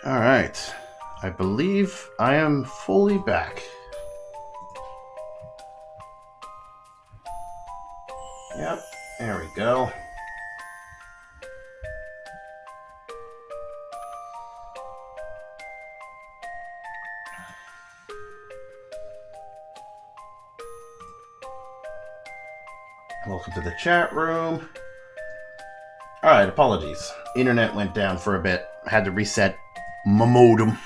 Alright. I believe I am fully back. Yep, there we go. Welcome to the chat room. Alright, apologies. Internet went down for a bit. Had to reset my modem.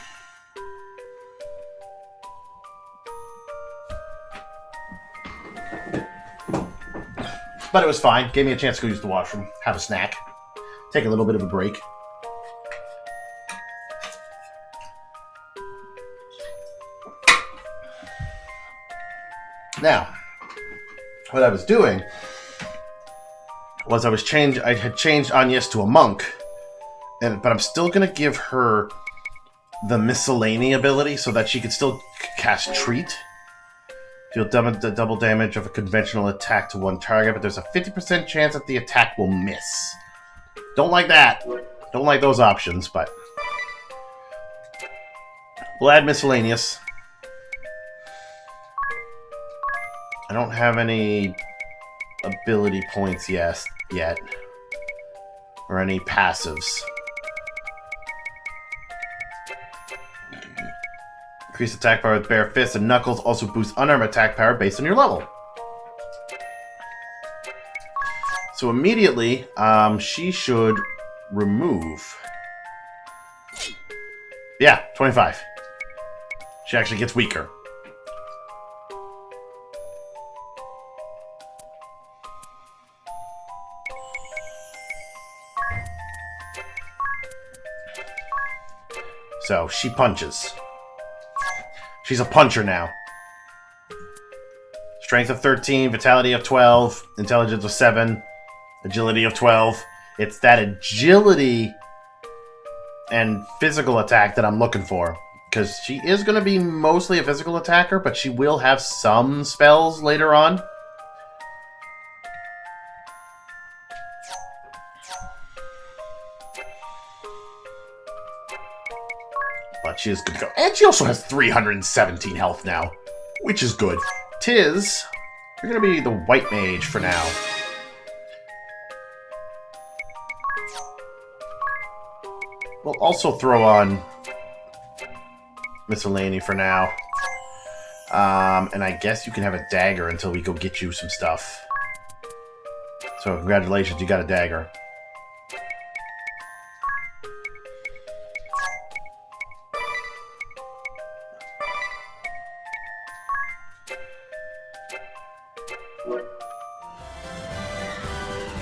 But it was fine. Gave me a chance to go use the washroom, have a snack, take a little bit of a break. Now, what I was doing was I had changed Agnes to a monk, but I'm still gonna give her the miscellany ability so that she could still cast Treat. Deal double damage of a conventional attack to one target, but there's a 50% chance that the attack will miss. Don't like that. Don't like those options, but we'll add miscellaneous. I don't have any ability points yet. Or any passives. Increase attack power with bare fists and knuckles. Also boosts unarmed attack power based on your level. So immediately, she should remove. Yeah, 25. She actually gets weaker. So she punches. She's a puncher now. Strength of 13, vitality of 12, intelligence of 7, agility of 12. It's that agility and physical attack that I'm looking for. Because she is going to be mostly a physical attacker, but she will have some spells later on. But she is good to go. And she also has 317 health now, which is good. Tiz, you're going to be the white mage for now. We'll also throw on miscellany for now. And I guess you can have a dagger until we go get you some stuff. So congratulations, you got a dagger.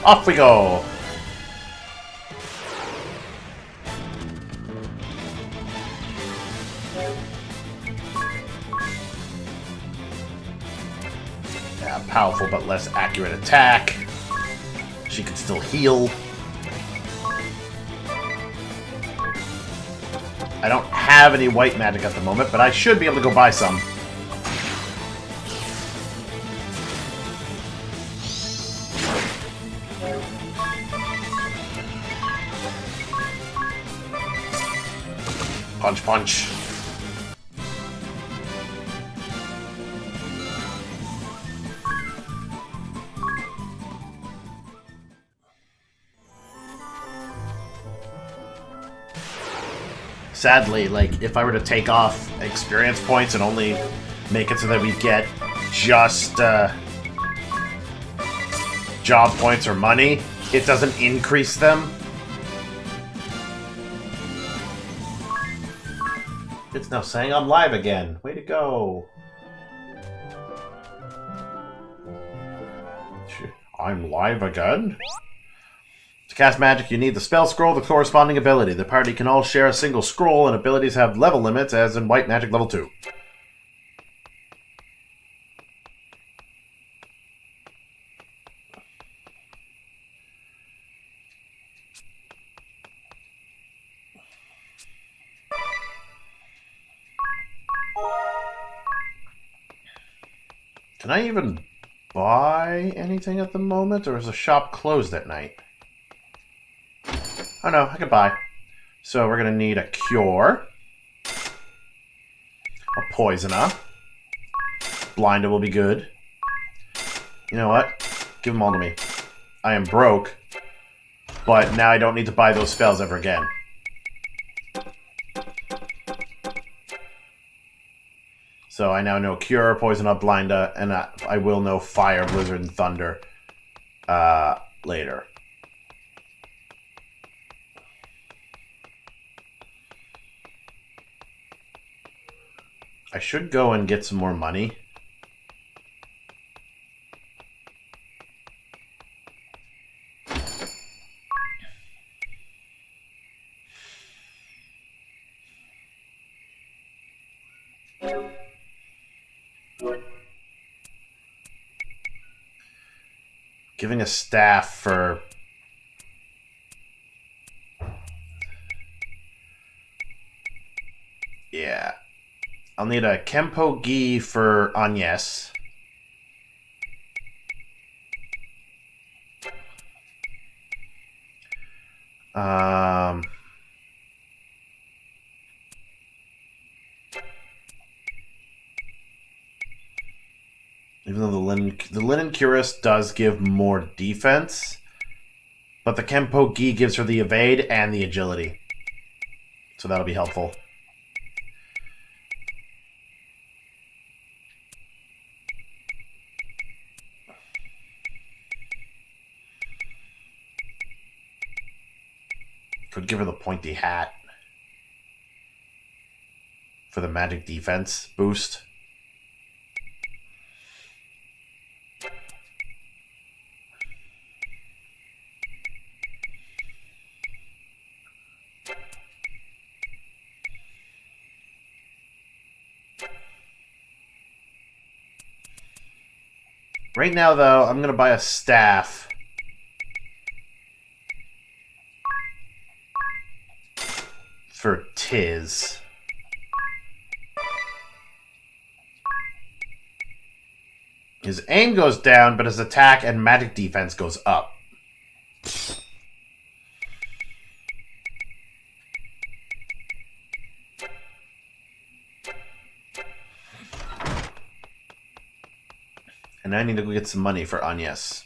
Off we go! Yeah, powerful but less accurate attack. She can still heal. I don't have any white magic at the moment, but I should be able to go buy some. Punch, punch. Sadly, like, if I were to take off experience points and only make it so that we get just job points or money, it doesn't increase them. It's now saying I'm live again. Way to go. I'm live again? To cast magic, you need the spell scroll, the corresponding ability. The party can all share a single scroll, and abilities have level limits, as in White Magic Level 2. Can I even buy anything at the moment, or is the shop closed at night? Oh no, I could buy. So we're going to need a cure, a poisoner, blinder will be good. You know what? Give them all to me. I am broke, but now I don't need to buy those spells ever again. So I now know Cure, Poison Up, Blinder, and I will know Fire, Blizzard, and Thunder later. I should go and get some more money. Giving a staff for... Yeah. I'll need a Kempo Gi for Agnes. Even though the Linen Cuirass does give more defense, but the Kempo Gi gives her the evade and the agility. So that'll be helpful. Could give her the pointy hat for the magic defense boost. Right now, though, I'm going to buy a staff. For Tiz. His aim goes down, but his attack and magic defense goes up. And I need to go get some money for Agnes,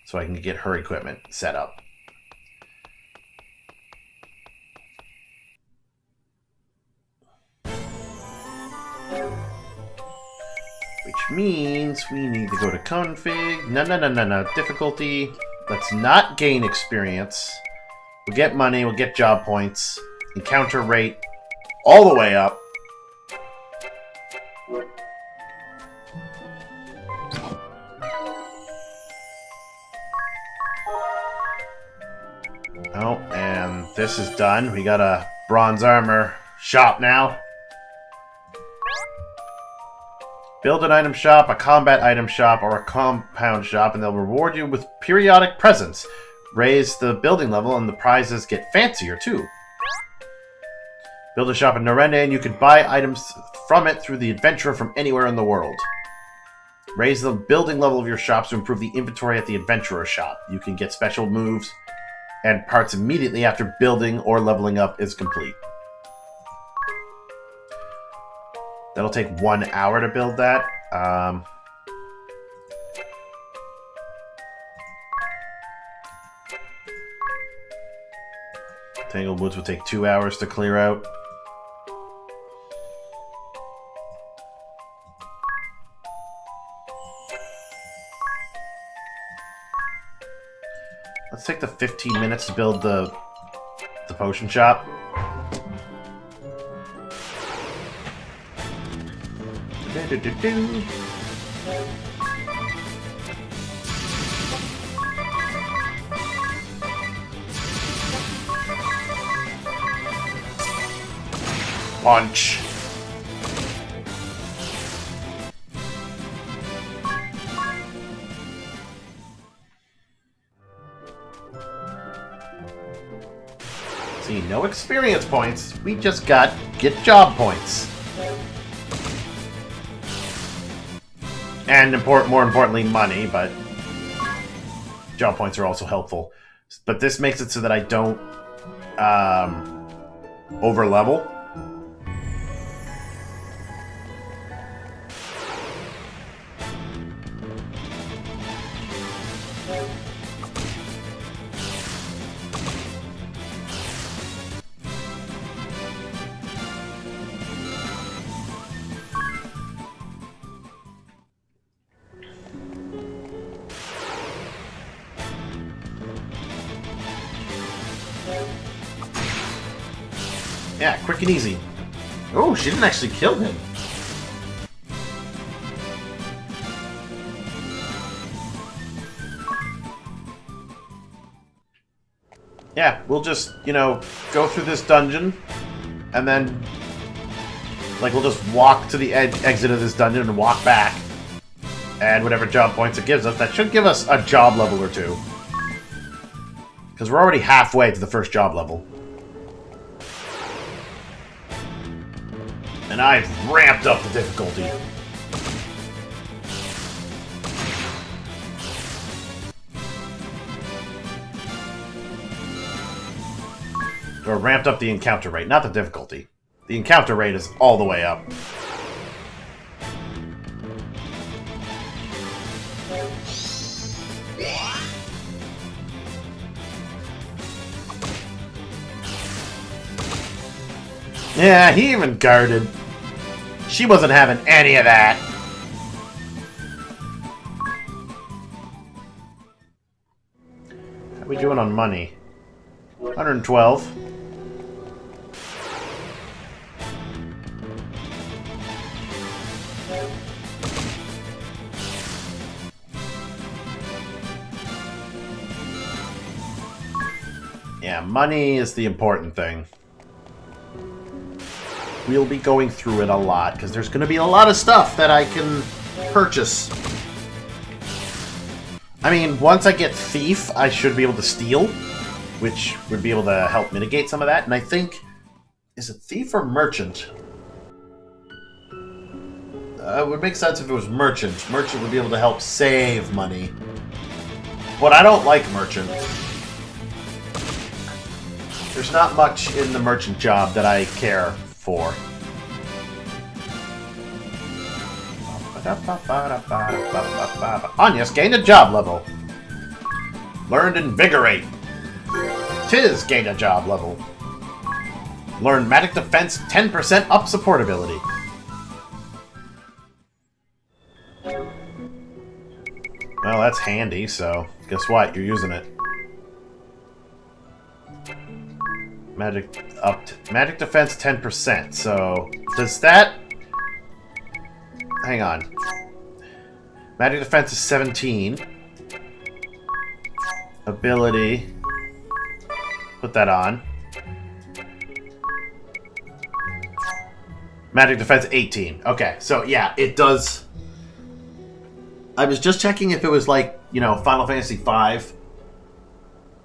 so I can get her equipment set up. Which means we need to go to config. No. Difficulty. Let's not gain experience. We'll get money, we'll get job points. Encounter rate all the way up. Oh, and this is done. We got a bronze armor shop now. Build an item shop, a combat item shop, or a compound shop, and they'll reward you with periodic presents. Raise the building level, and the prizes get fancier, too. Build a shop in Norende, and you can buy items from it through the adventurer from anywhere in the world. Raise the building level of your shops to improve the inventory at the adventurer shop. You can get special moves and parts immediately after building or leveling up is complete. That'll take 1 hour to build that. Tangled Woods will take 2 hours to clear out. Let's take the 15 minutes to build the potion shop. Punch. See, no experience points. We just got get job points. And more importantly, money, but job points are also helpful. But this makes it so that I don't over level. Yeah, quick and easy. Oh, she didn't actually kill him. Yeah, we'll just, you know, go through this dungeon, and then, like, we'll just walk to the exit of this dungeon and walk back. And whatever job points it gives us, that should give us a job level or two. Because we're already halfway to the first job level. And I've ramped up the difficulty. Or ramped up the encounter rate, not the difficulty. The encounter rate is all the way up. Yeah, he even guarded. She wasn't having any of that. How we doing on money? 112. Yeah, money is the important thing. We'll be going through it a lot, because there's going to be a lot of stuff that I can purchase. I mean, once I get Thief, I should be able to steal, which would be able to help mitigate some of that. And I think... is it Thief or Merchant? It would make sense if it was Merchant. Merchant would be able to help save money. But I don't like Merchant. There's not much in the Merchant job that I care for. Anya's gained a job level. Learned Invigorate. Tiz gained a job level. Learn Magic Defense 10% up support ability. Well, that's handy, so guess what? You're using it. Magic Defense 10%, so does that... hang on. Magic Defense is 17. Ability. Put that on. Magic Defense 18. Okay, so yeah, it does... I was just checking if it was like, you know, Final Fantasy V.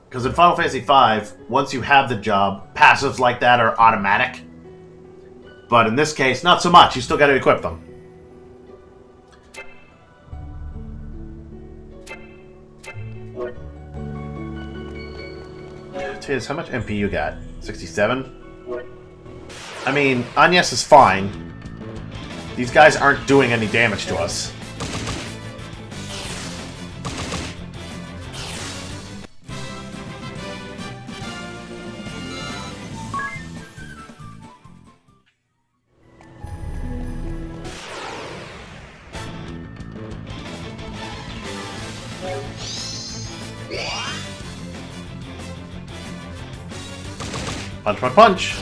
Because in Final Fantasy V, once you have the job, passives like that are automatic. But in this case, not so much. You still got to equip them. Tiz, how much MP you got? 67? I mean, Agnes is fine. These guys aren't doing any damage to us. Punch, punch, punch!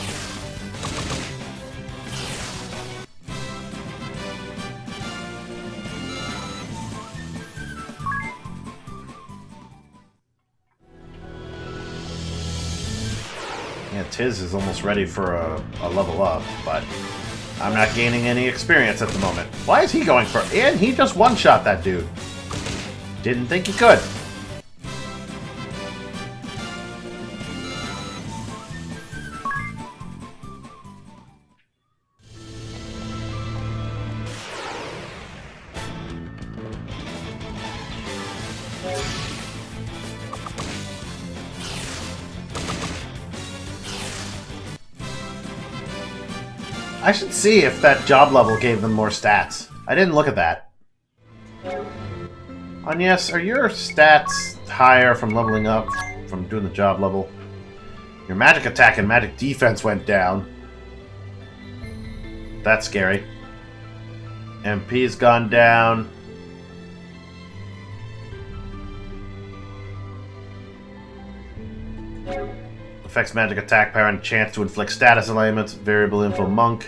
Yeah, Tiz is almost ready for a level up, but I'm not gaining any experience at the moment. Why is he going for it? And he just one-shot that dude. Didn't think he could. I should see if that job level gave them more stats. I didn't look at that. Agnes, are your stats higher from leveling up, from doing the job level? Your magic attack and magic defense went down. That's scary. MP's gone down. Affects magic attack power and chance to inflict status alignments. Variable info monk.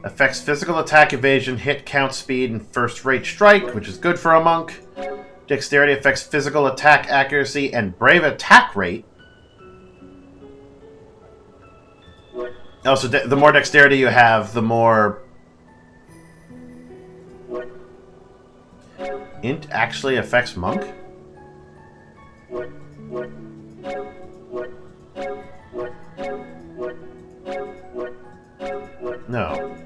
Affects physical attack, evasion, hit count, speed, and first rate strike, which is good for a monk. Dexterity affects physical attack accuracy and brave attack rate. Also, the more dexterity you have, the more... Int actually affects monk? No.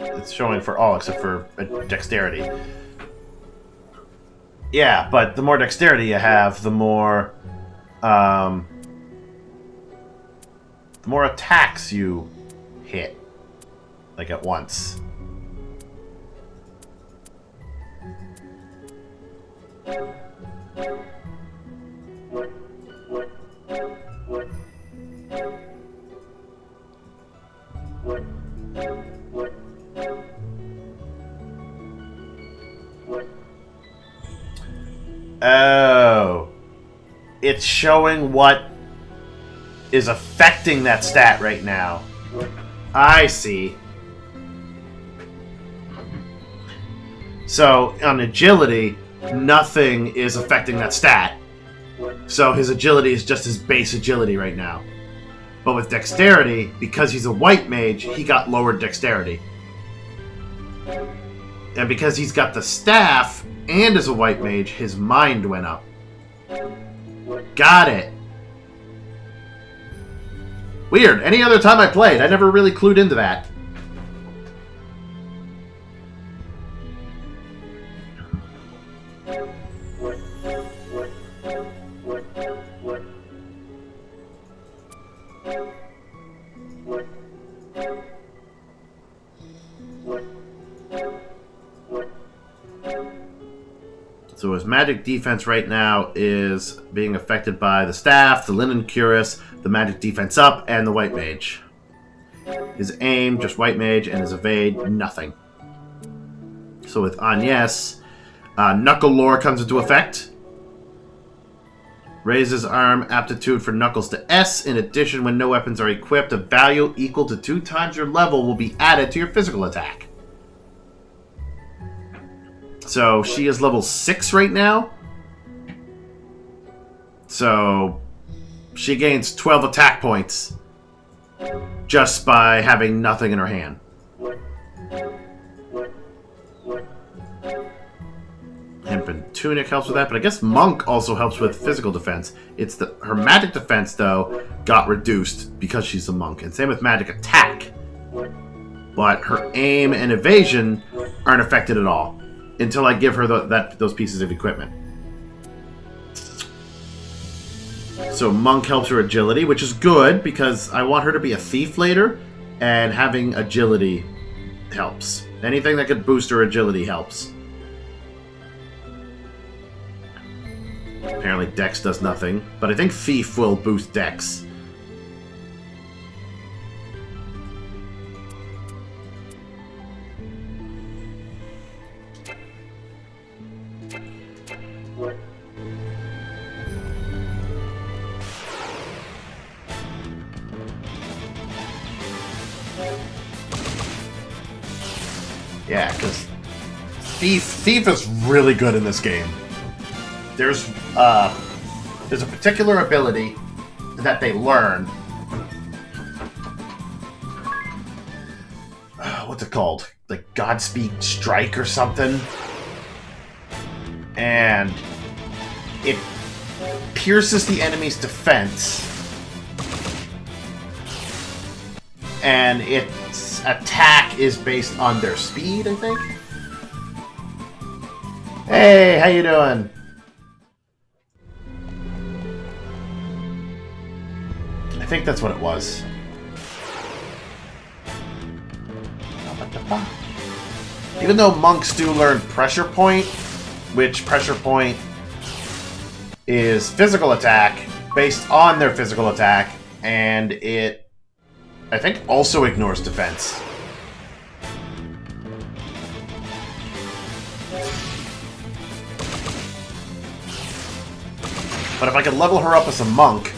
It's showing for all except for dexterity. Yeah, but the more dexterity you have, the more attacks you hit, like at once. Oh. It's showing what is affecting that stat right now. I see. So, on agility, nothing is affecting that stat. So his agility is just his base agility right now. But with dexterity, because he's a white mage, he got lower dexterity. And because he's got the staff and is a white mage, his mind went up. Got it. Weird. Any other time I played, I never really clued into that. So his magic defense right now is being affected by the staff, the linen cuirass, the magic defense up, and the white mage. His aim, just white mage, and his evade, nothing. So with Agnes, Knuckle Lore comes into effect. Raises arm aptitude for Knuckles to S. In addition, when no weapons are equipped, a value equal to 2 times your level will be added to your physical attack. So she is level 6 right now. So she gains 12 attack points just by having nothing in her hand. Hempen Tunic helps with that, but I guess Monk also helps with physical defense. It's her magic defense, though, got reduced because she's a monk. And same with magic attack. But her aim and evasion aren't affected at all until I give her those pieces of equipment. So Monk helps her agility, which is good because I want her to be a thief later, and having agility helps. Anything that could boost her agility helps. Apparently Dex does nothing, but I think Thief will boost Dex. Yeah, because Thief is really good in this game. There's a particular ability that they learn. What's it called? Like Godspeed Strike or something? And it pierces the enemy's defense and its attack is based on their speed, I think. Hey, how you doing? I think that's what it was. Even though monks do learn Pressure Point, which Pressure Point is physical attack based on their physical attack, and it, I think, also ignores defense. But if I could level her up as a monk,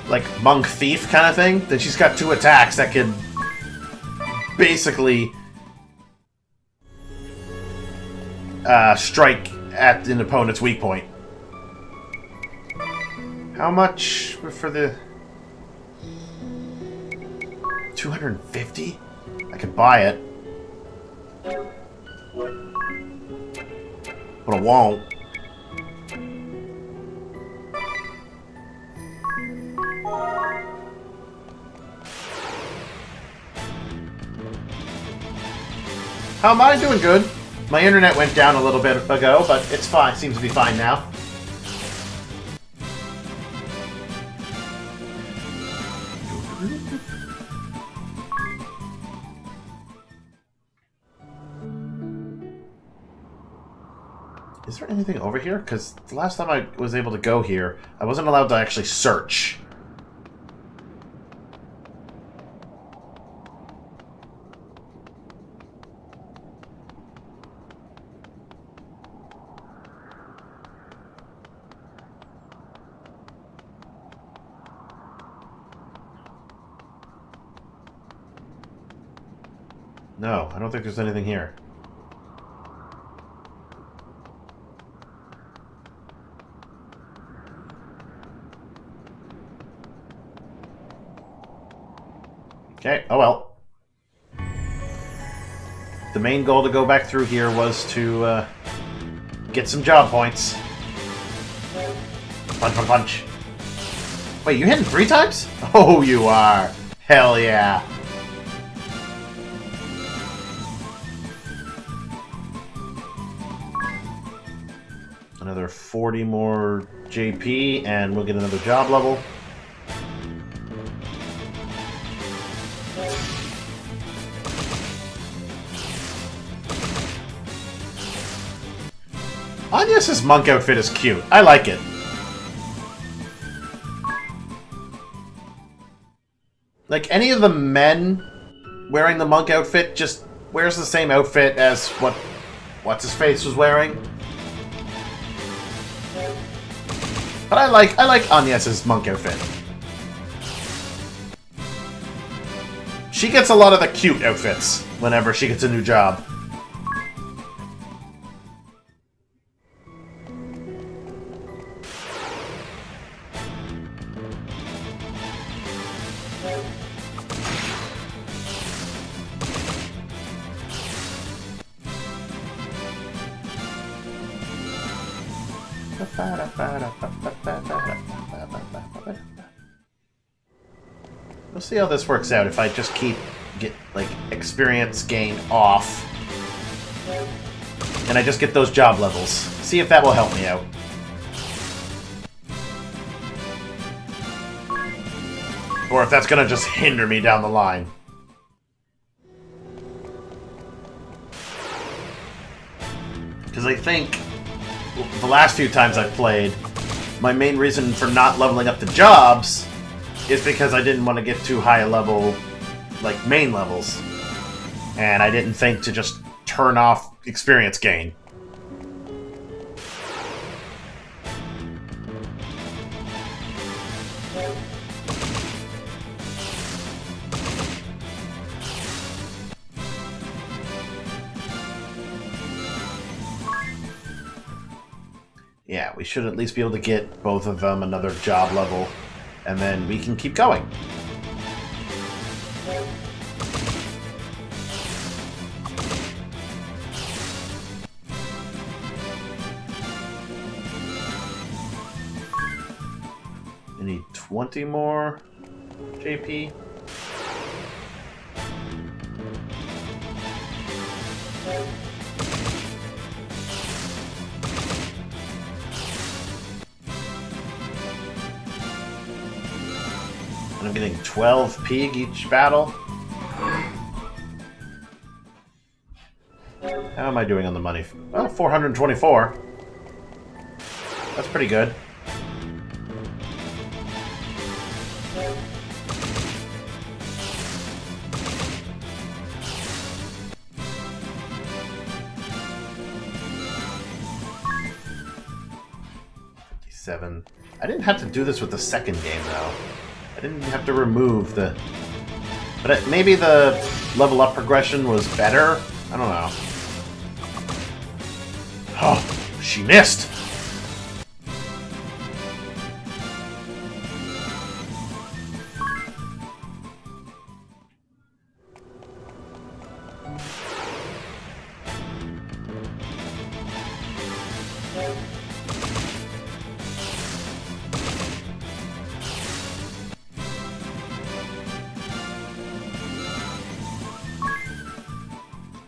like monk thief kind of thing, then she's got 2 attacks that could basically strike at an opponent's weak point. How much for the 250? I could buy it, but I won't. How am I doing? Good. My internet went down a little bit ago, but it's fine. Seems to be fine now. Is there anything over here? Because the last time I was able to go here, I wasn't allowed to actually search. No, I don't think there's anything here. Okay, oh well. The main goal to go back through here was to get some job points. Punch, punch, punch. Wait, you hitting 3 times? Oh, you are. Hell yeah. Another 40 more JP, and we'll get another job level. Agnes's monk outfit is cute. I like it. Like, any of the men wearing the monk outfit just wears the same outfit as what's-his-face was wearing. But I like Agnes's monk outfit. She gets a lot of the cute outfits whenever she gets a new job. We'll see how this works out if I just get experience gain off, and I just get those job levels. See if that will help me out. Or if that's gonna just hinder me down the line. Because I think the last few times I've played, my main reason for not leveling up the jobs is because I didn't want to get too high a level, like main levels. And I didn't think to just turn off experience gain. Yeah, we should at least be able to get both of them another job level, and then we can keep going. I need 20 more JP. And I'm getting 12 pig each battle. How am I doing on the money? Well, 424. That's pretty good. I didn't have to do this with the second game, though. I didn't have to remove the... But maybe the level up progression was better? I don't know. Oh, she missed!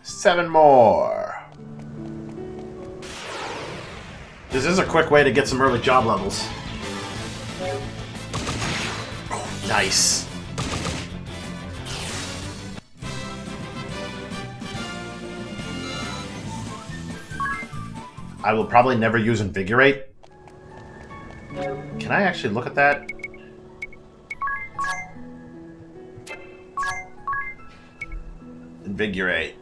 Seven more. This is a quick way to get some early job levels. Oh, nice. I will probably never use Invigorate. Can I actually look at that? Invigorate.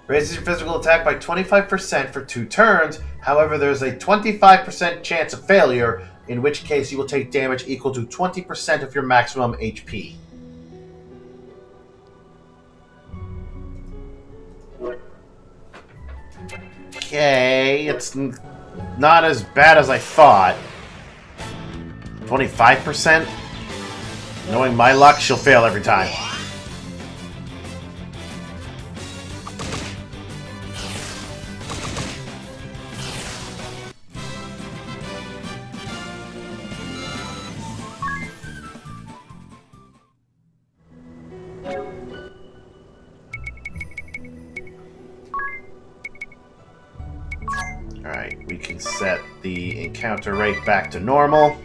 Raises your physical attack by 25% for 2 turns. However, there's a 25% chance of failure, in which case you will take damage equal to 20% of your maximum HP. Okay, it's not as bad as I thought. 25%? Knowing my luck, she'll fail every time. Alright, we can set the encounter rate back to normal.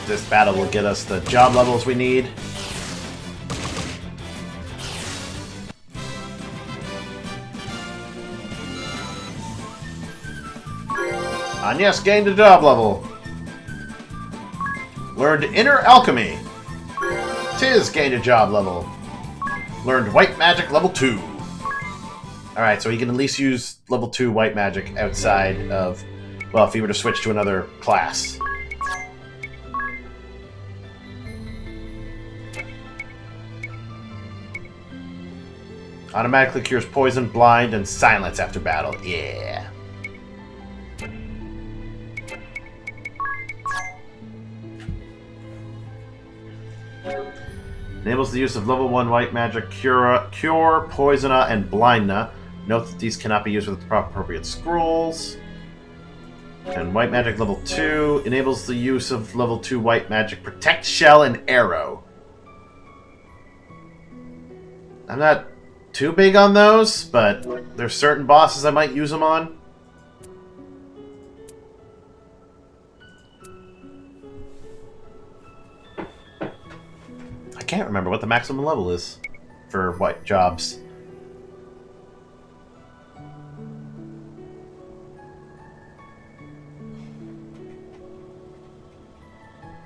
This battle will get us the job levels we need. And yes, gained a job level. Learned Inner Alchemy. Tiz gained a job level. Learned White Magic level 2. Alright, so he can at least use level 2 White Magic outside of... Well, if he were to switch to another class. Automatically cures poison, blind, and silence after battle. Yeah. Enables the use of level 1 white magic, cure, poisona, and blindna. Note that these cannot be used with the appropriate scrolls. And white magic level 2 enables the use of level 2 white magic, protect, shell, and arrow. I'm not too big on those, but there's certain bosses I might use them on. I can't remember what the maximum level is for white jobs.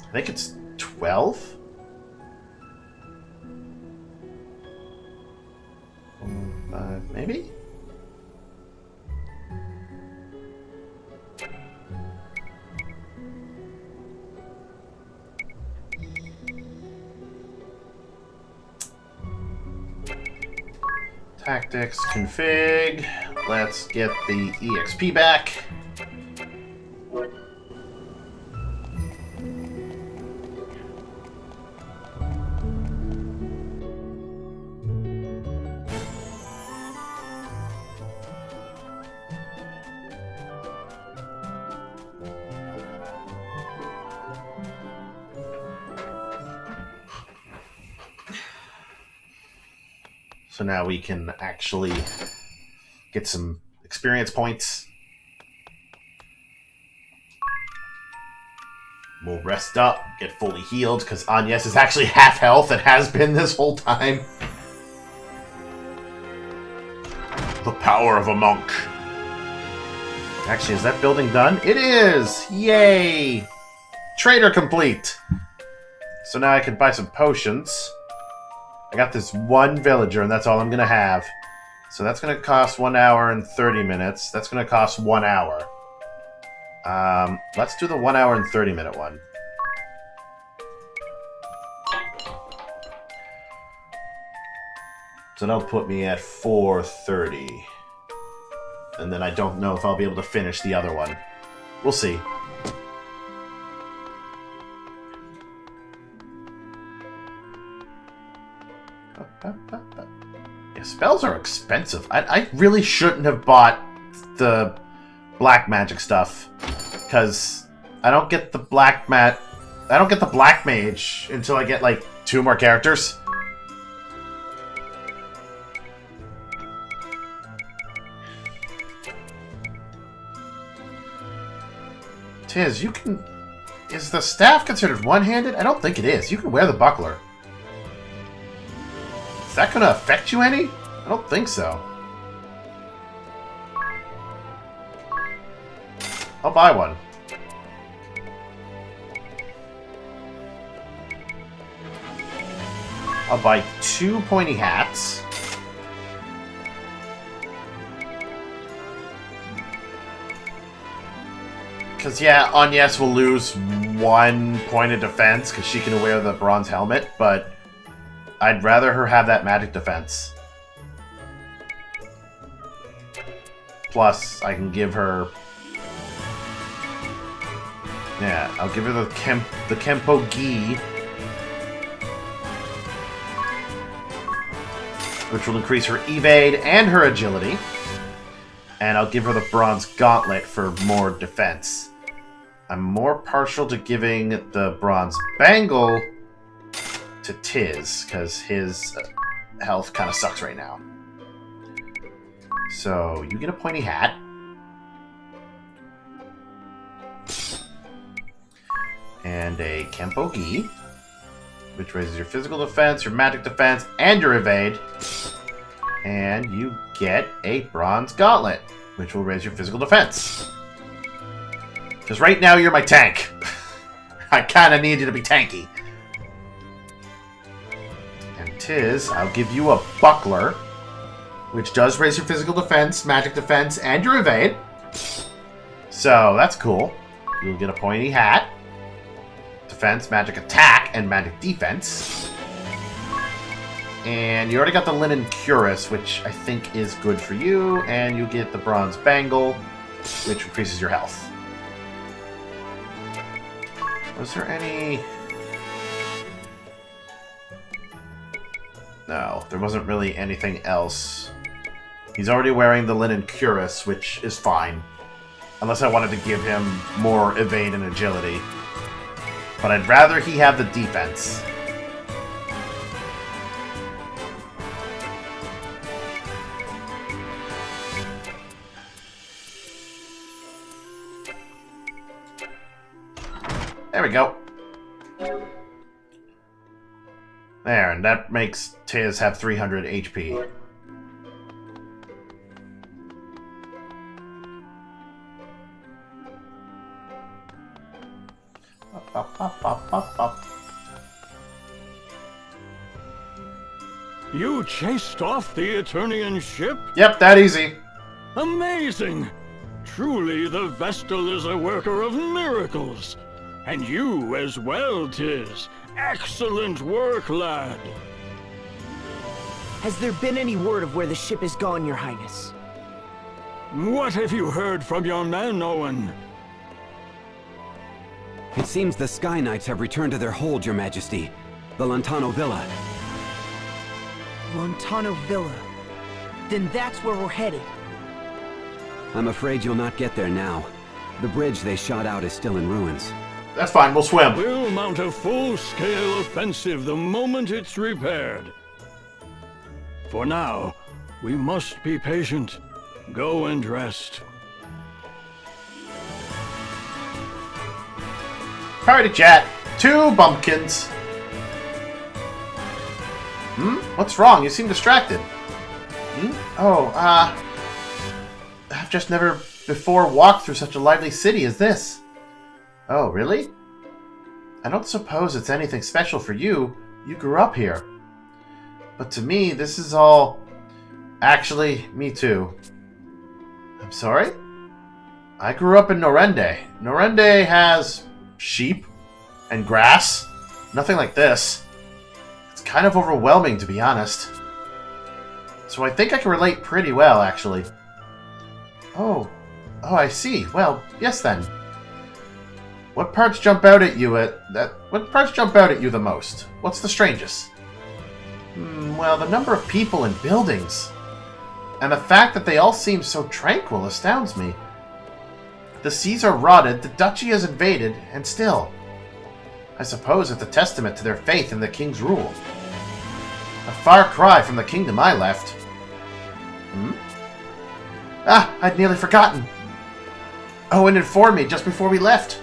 I think it's 12? Maybe? Tactics, config. Let's get the EXP back. So now we can actually get some experience points. We'll rest up, get fully healed, because Agnes is actually half health and has been this whole time. The power of a monk. Actually, is that building done? It is! Yay! Trader complete! So now I can buy some potions. I got this one villager, and that's all I'm going to have. So that's going to cost 1 hour and 30 minutes. That's going to cost 1 hour. Let's do the 1 hour and 30 minute one. So that'll put me at 4:30. And then I don't know if I'll be able to finish the other one. We'll see. Yeah, spells are expensive. I really shouldn't have bought the black magic stuff, because I don't get the black mage until I get like 2 more characters. Tiz, you can... Is the staff considered one-handed? I don't think it is. You can wear the buckler. Is that going to affect you any? I don't think so. I'll buy one. I'll buy 2 pointy hats. Because, yeah, Agnes will lose 1 point of defense because she can wear the bronze helmet, but I'd rather her have that magic defense. Plus, I can give her... Yeah, I'll give her the Kempo Gi, which will increase her evade and her agility. And I'll give her the Bronze Gauntlet for more defense. I'm more partial to giving the Bronze Bangle to Tiz, because his health kind of sucks right now. So, you get a pointy hat. And a Kempo Gi, which raises your physical defense, your magic defense, and your evade. And you get a Bronze Gauntlet, which will raise your physical defense. Because right now you're my tank. I kind of need you to be tanky. And Tiz, I'll give you a buckler, which does raise your physical defense, magic defense, and your evade. So that's cool. You'll get a pointy hat, defense, magic attack, and magic defense. And you already got the linen cuirass, which I think is good for you. And you get the bronze bangle, which increases your health. Was there any... No, there wasn't really anything else. He's already wearing the linen cuirass, which is fine. Unless I wanted to give him more evade and agility. But I'd rather he have the defense. There we go. There, and that makes Tiz have 300 HP. You chased off the Eternian ship? Yep, that easy. Amazing! Truly, the Vestal is a worker of miracles. And you as well, Tiz. Excellent work, lad. Has there been any word of where the ship is gone, Your Highness? What have you heard from your man, Owen? It seems the Sky Knights have returned to their hold, Your Majesty. The Lontano Villa. Lontano Villa. Then that's where we're headed. I'm afraid you'll not get there now. The bridge they shot out is still in ruins. That's fine, we'll swim. We'll mount a full-scale offensive the moment it's repaired. For now, we must be patient. Go and rest. Party chat. 2 bumpkins. What's wrong? You seem distracted. Oh, I've just never before walked through such a lively city as this. Oh, really? I don't suppose it's anything special for you. You grew up here. But to me, this is all... Actually, me too. I'm sorry? I grew up in Norende. Norende has sheep and grass. Nothing like this. It's kind of overwhelming, to be honest. So I think I can relate pretty well, actually. Oh, I see. Well, yes then. What parts jump out at you What parts jump out at you the most? What's the strangest? Well, the number of people and buildings. And the fact that they all seem so tranquil astounds me. The seas are rotted, the duchy is invaded, and still. I suppose it's a testament to their faith in the king's rule. A far cry from the kingdom I left. I'd nearly forgotten. Owen informed me just before we left.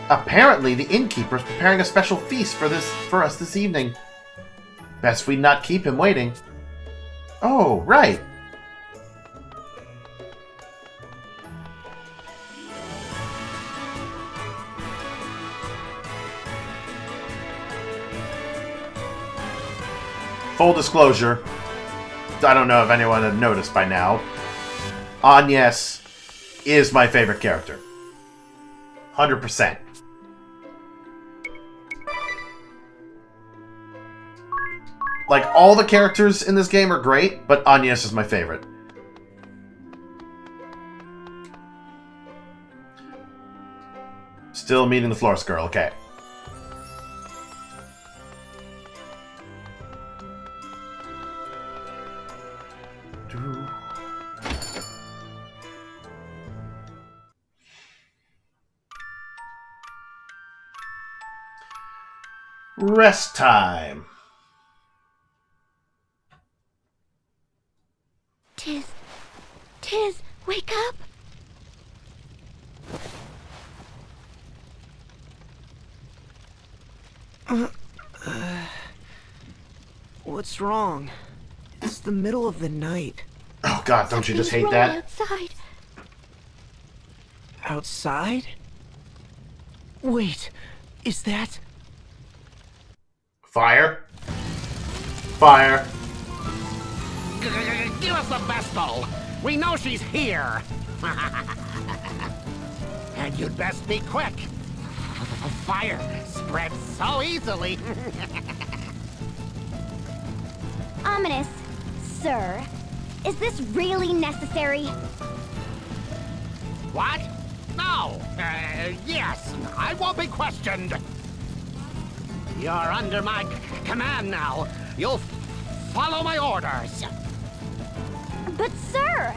Apparently, the innkeeper is preparing a special feast for us this evening. Best we not keep him waiting. Oh, right. Full disclosure, I don't know if anyone had noticed by now, Agnes is my favorite character. 100%. Like, all the characters in this game are great, but Agnes is my favorite. Still meeting the Florist Girl, okay. Rest time. Tiz, wake up! What's wrong? It's the middle of the night. Oh god, don't you just hate Wrong that? outside. Outside? Wait, is that... Fire? Fire. Give us the Vestal! We know she's here! And you'd best be quick. Fire spreads so easily. Ominous, sir. Is this really necessary? What? No. Yes, I won't be questioned. You're under my command now. You'll follow my orders. But sir!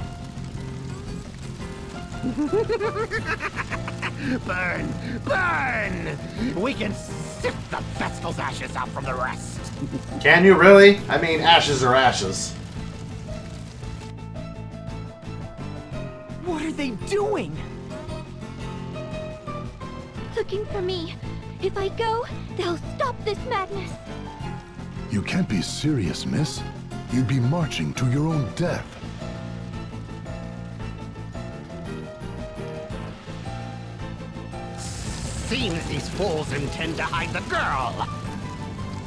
Burn! Burn! We can sift the Vestal's ashes out from the rest. Can you really? I mean, ashes are ashes. What are they doing? Looking for me. If I go, they'll stop this madness. You can't be serious, miss. You'd be marching to your own death. Seems these fools intend to hide the girl.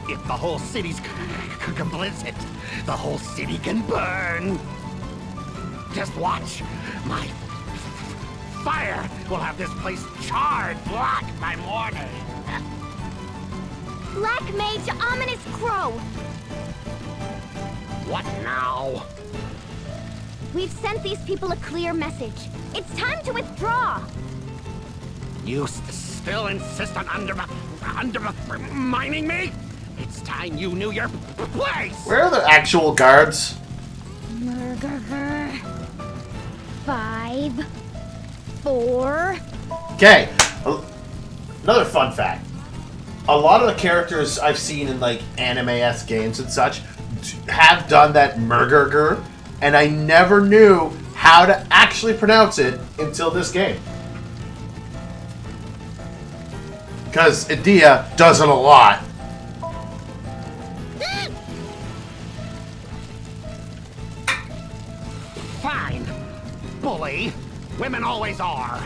If the whole city's complicit, the whole city can burn. Just watch. My fire will have this place charred black by morning. Black Mage Ominous Crow! What now? We've sent these people a clear message. It's time to withdraw! You still insist on undermining me? It's time you knew your place! Where are the actual guards? Murder. 5, 4. Okay, another fun fact. A lot of the characters I've seen in like anime-esque games and such have done that Murgurger, and I never knew how to actually pronounce it until this game. Because Edea does it a lot. Fine. Bully. Women always are.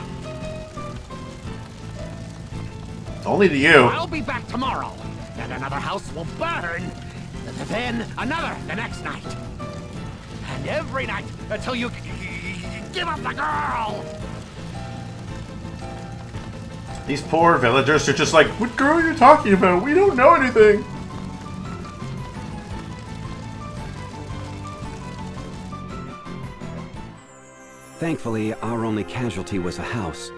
Only to you. I'll be back tomorrow, and another house will burn. Then another the next night. And every night until you give up the girl. These poor villagers are just like, what girl are you talking about? We don't know anything. Thankfully, our only casualty was a house.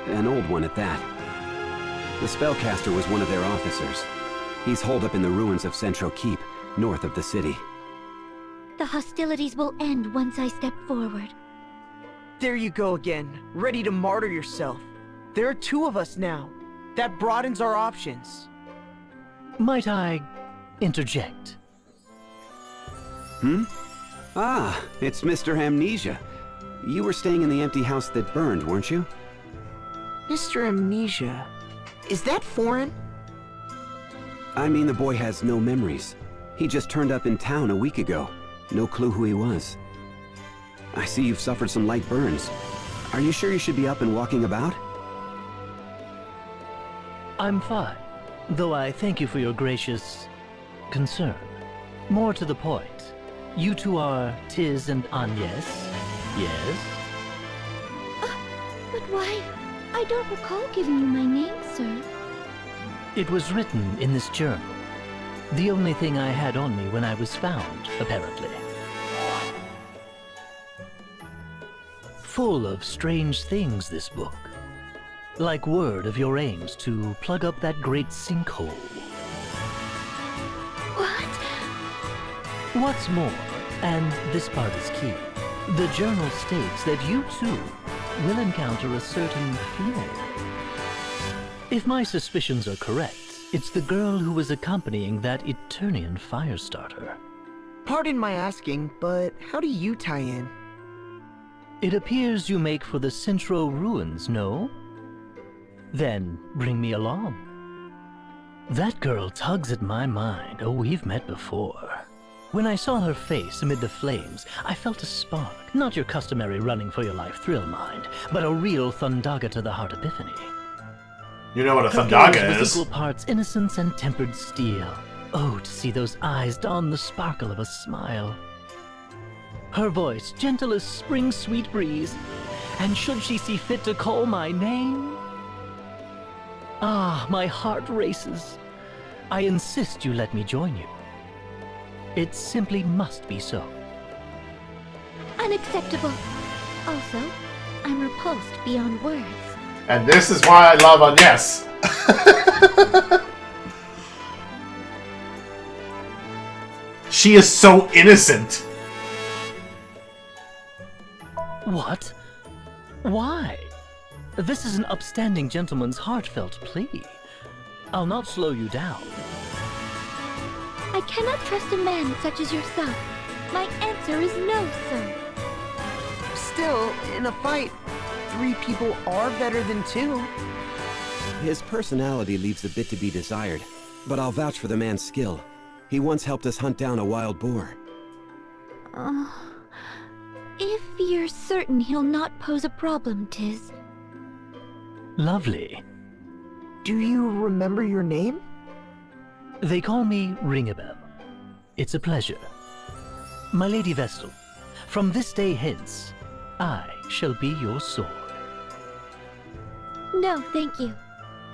An old one at that. The spellcaster was one of their officers. He's holed up in the ruins of Central Keep, north of the city. The hostilities will end once I step forward. There you go again, ready to martyr yourself. There are 2 of us now. That broadens our options. Might I interject? Ah, it's Mr. Amnesia. You were staying in the empty house that burned, weren't you? Mr. Amnesia, is that foreign? I mean, the boy has no memories. He just turned up in town a week ago. No clue who he was. I see you've suffered some light burns. Are you sure you should be up and walking about? I'm fine, though I thank you for your gracious concern. More to the point, you two are Tiz and Agnes, yes? But why? I don't recall giving you my name, sir. It was written in this journal. The only thing I had on me when I was found, apparently. Full of strange things, this book. Like word of your aims to plug up that great sinkhole. What? What's more, and this part is key, the journal states that you too will encounter a certain flaw. If my suspicions are correct, it's the girl who was accompanying that Eternian Firestarter. Pardon my asking, but how do you tie in? It appears you make for the Centro ruins, no? Then bring me along. That girl tugs at my mind. Oh, we've met before. When I saw her face amid the flames, I felt a spark. Not your customary running for your life thrill mind, but a real Thundaga to the heart epiphany. You know what a Her Thundaga gaze was is. equal parts innocence and tempered steel. Oh, to see those eyes don the sparkle of a smile. Her voice gentle as spring's sweet breeze, and should she see fit to call my name? Ah, my heart races. I insist you let me join you. It simply must be so. Unacceptable. Also, I'm repulsed beyond words. And this is why I love Agnes. She is so innocent. What? Why? This is an upstanding gentleman's heartfelt plea. I'll not slow you down. I cannot trust a man such as yourself. My answer is no, sir. Still, in a fight, 3 people are better than 2. His personality leaves a bit to be desired, but I'll vouch for the man's skill. He once helped us hunt down a wild boar. If you're certain he'll not pose a problem, Tiz. Lovely. Do you remember your name? They call me Ringabel. It's a pleasure. My Lady Vestal, from this day hence, I shall be your sword. No, thank you.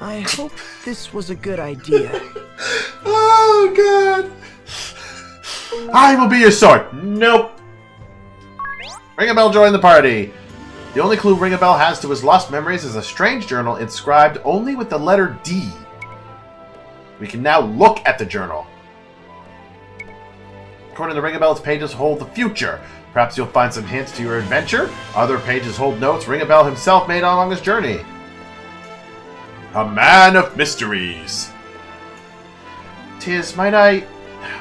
I hope this was a good idea. Oh, God. I will be your sword. Nope. Ringabel joined the party. The only clue Ringabel has to his lost memories is a strange journal inscribed only with the letter D. We can now look at the journal. According to Ringabel's pages hold the future. Perhaps you'll find some hints to your adventure. Other pages hold notes Ringabel himself made along his journey. A man of mysteries. Tiz, might I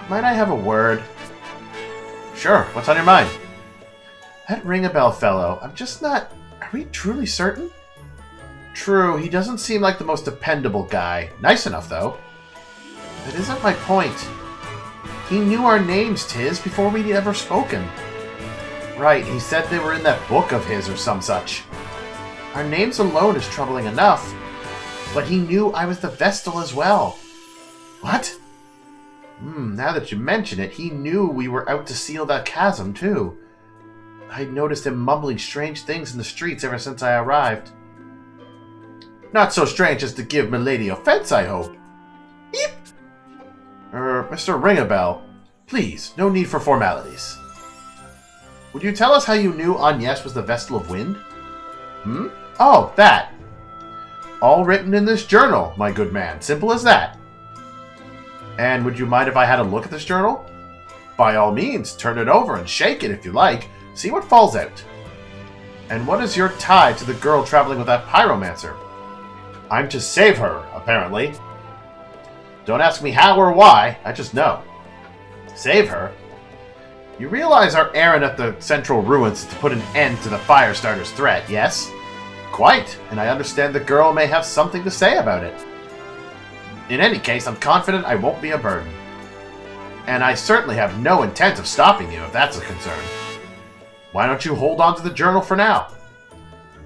have a word? Sure, what's on your mind? That Ring-a-Bell fellow, I'm just not... Are we truly certain? True, he doesn't seem like the most dependable guy. Nice enough, though. That isn't my point. He knew our names, Tiz, before we'd ever spoken. Right, he said they were in that book of his or some such. Our names alone is troubling enough. But he knew I was the Vestal as well. What? Now that you mention it, he knew we were out to seal that chasm, too. I'd noticed him mumbling strange things in the streets ever since I arrived. Not so strange as to give Milady offense, I hope. Eep! Mr. Ring-a-Bell, please, no need for formalities. Would you tell us how you knew Agnes was the Vestal of Wind? Oh, that. All written in this journal, my good man. Simple as that. And would you mind if I had a look at this journal? By all means, turn it over and shake it if you like. See what falls out. And what is your tie to the girl traveling with that pyromancer? I'm to save her, apparently. Don't ask me how or why, I just know. Save her? You realize our errand at the central ruins is to put an end to the Firestarter's threat, yes? Quite, and I understand the girl may have something to say about it. In any case, I'm confident I won't be a burden. And I certainly have no intent of stopping you, if that's a concern. Why don't you hold on to the journal for now?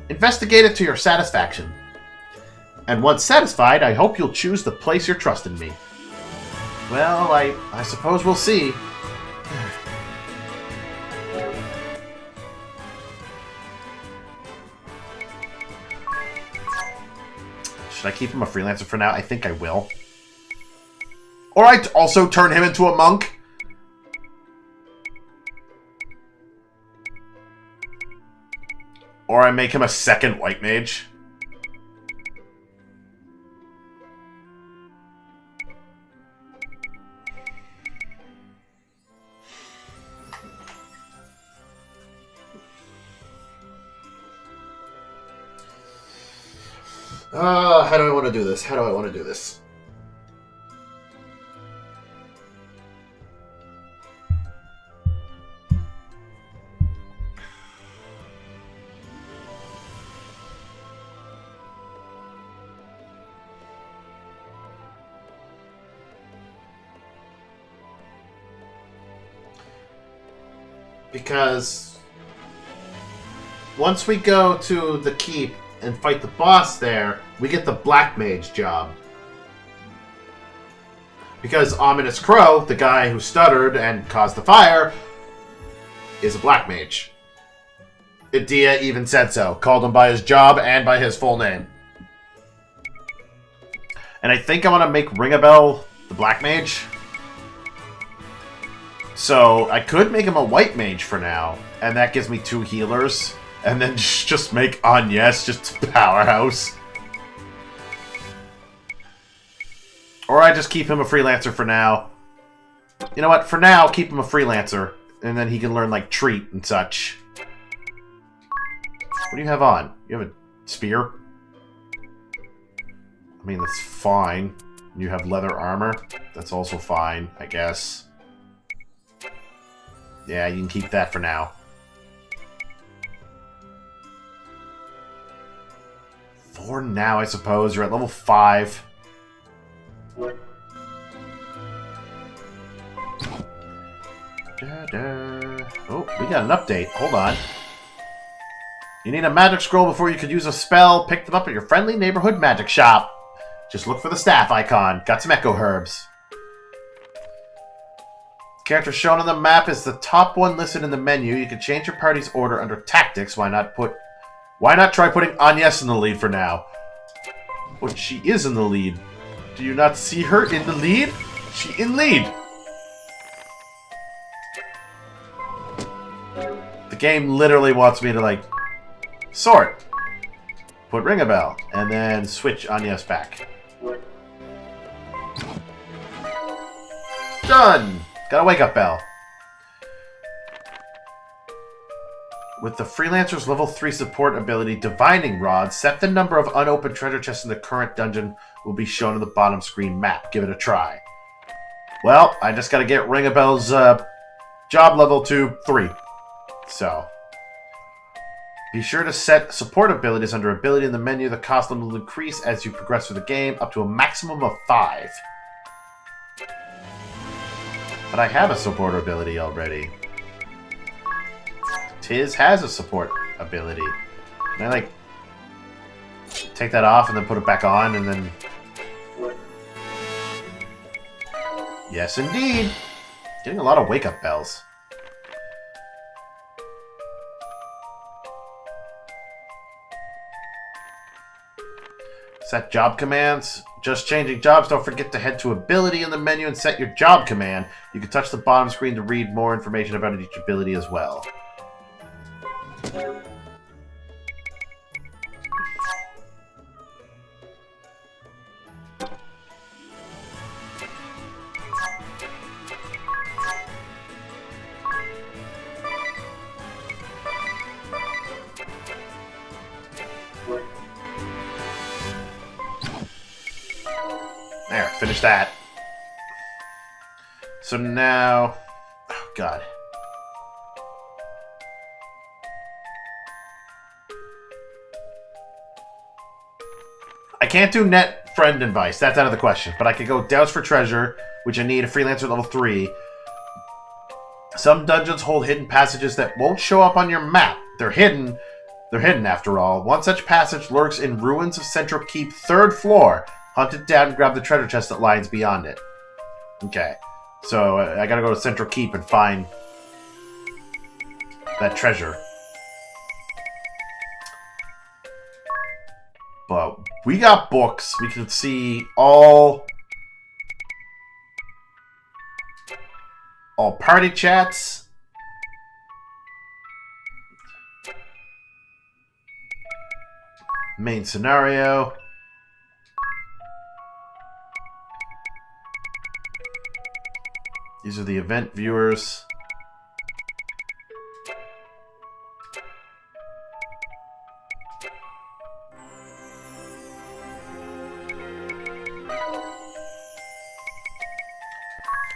Investigate it to your satisfaction. And once satisfied, I hope you'll choose to place your trust in me. Well, I suppose we'll see. Should I keep him a freelancer for now? I think I will. Or I also turn him into a monk. Or I make him a second white mage. How do I want to do this? How do I want to do this? Because once we go to the keep and fight the boss there, we get the Black Mage job. Because Ominous Crow, the guy who stuttered and caused the fire, is a Black Mage. Idia even said so. Called him by his job and by his full name. And I think I want to make Ring-a-Bell the Black Mage. So I could make him a White Mage for now. And that gives me 2 healers. And then just make Agnes just a powerhouse. Or I just keep him a freelancer for now. You know what? For now, keep him a freelancer. And then he can learn, like, treat and such. What do you have on? You have a spear? I mean, that's fine. You have leather armor? That's also fine, I guess. Yeah, you can keep that for now. For now, I suppose. You're at level 5. Oh, we got an update. Hold on. You need a magic scroll before you could use a spell. Pick them up at your friendly neighborhood magic shop. Just look for the staff icon. Got some echo herbs. The character shown on the map is the top one listed in the menu. You can change your party's order under tactics. Why not try putting Agnes in the lead for now? But she is in the lead. Do you not see her in the lead? She in lead. The game literally wants me to, like, sort. Put Ring-a-Bell. And then switch Agnes back. Done! Got a wake-up bell. With the Freelancer's level 3 support ability, Divining Rod, set the number of unopened treasure chests in the current dungeon will be shown on the bottom screen map. Give it a try. Well, I just gotta get Ring-a-Bell's job level to 3. So, be sure to set support abilities under ability in the menu. The cost limit will increase as you progress through the game, up to a maximum of 5. But I have a support ability already. Tiz has a support ability. Can I, like, take that off and then put it back on and then... Yes, indeed! Getting a lot of wake-up bells. Set job commands. Just changing jobs. Don't forget to head to ability in the menu and set your job command. You can touch the bottom screen to read more information about each ability as well. There, finish that. So now... Oh, God. I can't do net friend advice. That's out of the question. But I could go douse for treasure, which I need a freelancer level 3. Some dungeons hold hidden passages that won't show up on your map. They're hidden. They're hidden, after all. One such passage lurks in ruins of Central Keep, 3rd floor. Hunt it down and grab the treasure chest that lies beyond it. Okay. So, I gotta go to Central Keep and find that treasure. But we got books. We can see all party chats. Main scenario. These are the event viewers.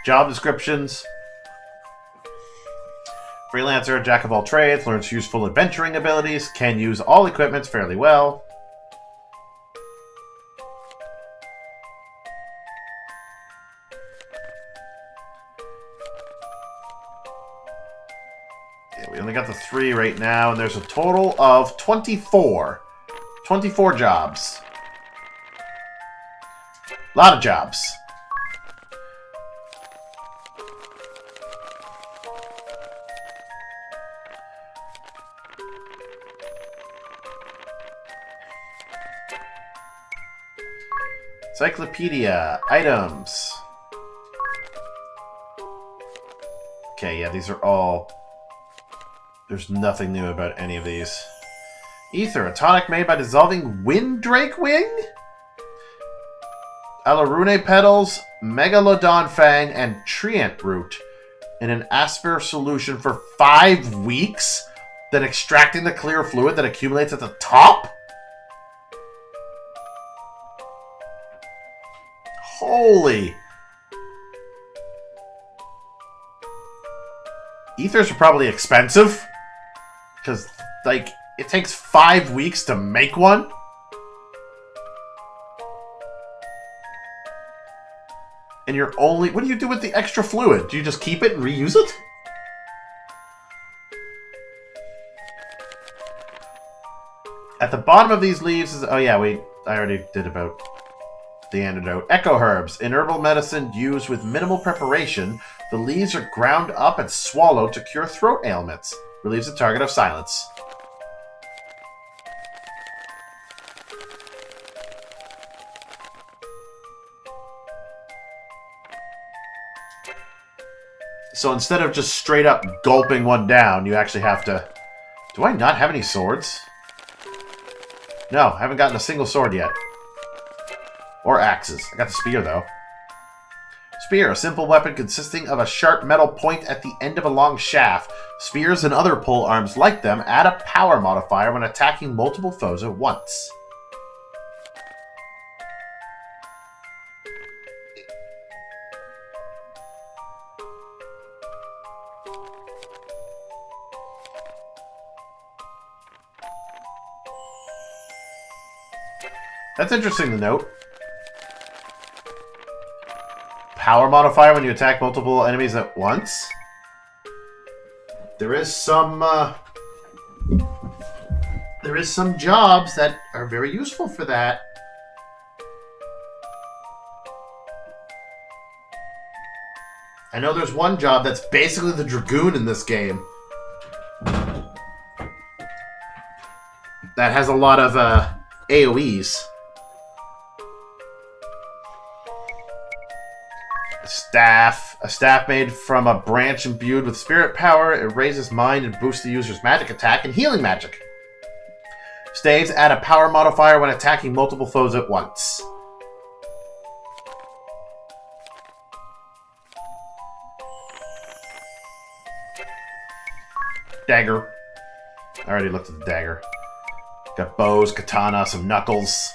Job descriptions. Freelancer, jack of all trades, learns useful adventuring abilities, can use all equipment fairly well. Yeah, we only got the 3 right now, and there's a total of 24. 24 jobs. A lot of jobs. Encyclopedia. Items. Okay, yeah, these are all... There's nothing new about any of these. Ether. A tonic made by dissolving Windrake Wing? Alarune Petals, Megalodon Fang, and Treant Root in an Asper solution for 5 weeks? Then extracting the clear fluid that accumulates at the top? Holy. Ethers are probably expensive. Because, like, it takes 5 weeks to make one. And you're only... What do you do with the extra fluid? Do you just keep it and reuse it? At the bottom of these leaves is... Oh yeah, I already did about... the antidote. Echo herbs. In herbal medicine used with minimal preparation, the leaves are ground up and swallowed to cure throat ailments. Relieves the target of silence. So instead of just straight up gulping one down, you actually have to... Do I not have any swords? No, I haven't gotten a single sword yet. Or axes. I got the spear, though. Spear, a simple weapon consisting of a sharp metal point at the end of a long shaft. Spears and other pole arms like them add a power modifier when attacking multiple foes at once. That's interesting to note. Power modifier when you attack multiple enemies at once. There is some jobs that are very useful for that. I know there's one job that's basically the Dragoon in this game. That has a lot of AoEs. A staff made from a branch imbued with spirit power. It raises mind and boosts the user's magic attack and healing magic. Staves add a power modifier when attacking multiple foes at once. Dagger. I already looked at the dagger. Got bows, katana, some knuckles.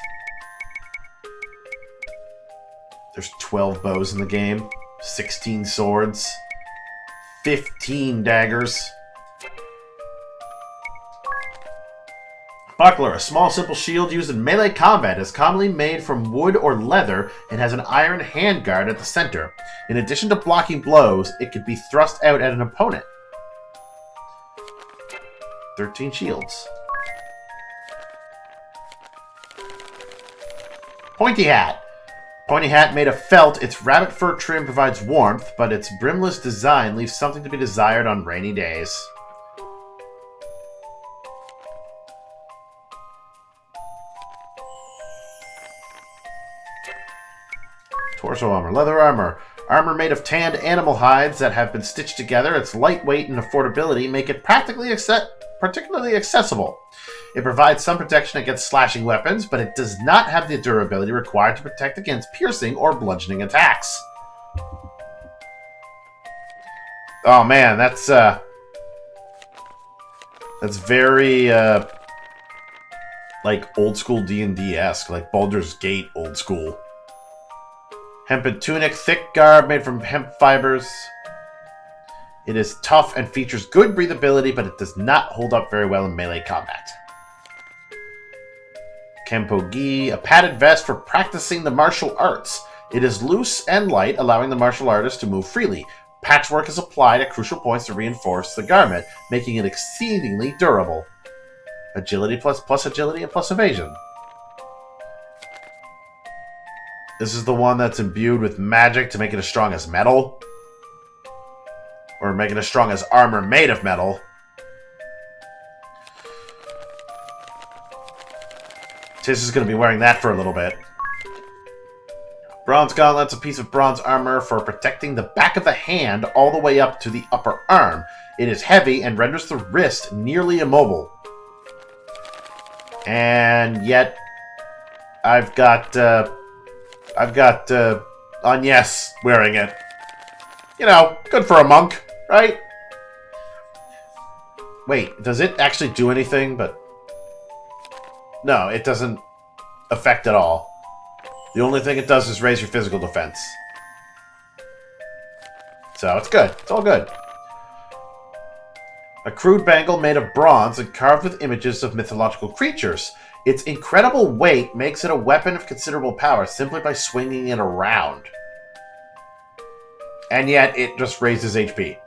There's 12 bows in the game, 16 swords, 15 daggers. Buckler, a small simple shield used in melee combat, is commonly made from wood or leather and has an iron handguard at the center. In addition to blocking blows, it could be thrust out at an opponent. 13 shields. Pointy hat. Pointy hat made of felt. Its rabbit fur trim provides warmth, but its brimless design leaves something to be desired on rainy days. Torso armor. Leather armor. Armor made of tanned animal hides that have been stitched together. Its lightweight and affordability make it particularly accessible. It provides some protection against slashing weapons, but it does not have the durability required to protect against piercing or bludgeoning attacks. Oh man, that's very like old school D&D-esque, like Baldur's Gate old school. Hempen tunic, thick garb made from hemp fibers. It is tough and features good breathability, but it does not hold up very well in melee combat. Kempo gi, a padded vest for practicing the martial arts. It is loose and light, allowing the martial artist to move freely. Patchwork is applied at crucial points to reinforce the garment, making it exceedingly durable. Agility plus agility and plus evasion. This is the one that's imbued with magic to make it as strong as metal. Or make it as strong as armor made of metal. Tiz is going to be wearing that for a little bit. Bronze gauntlets, a piece of bronze armor for protecting the back of the hand all the way up to the upper arm. It is heavy and renders the wrist nearly immobile. And yet, I've got Agnes wearing it. You know, good for a monk, right? Wait, does it actually do anything? But no, it doesn't affect at all. The only thing it does is raise your physical defense. So it's good. It's all good. A crude bangle made of bronze and carved with images of mythological creatures. Its incredible weight makes it a weapon of considerable power simply by swinging it around. And yet, it just raises HP.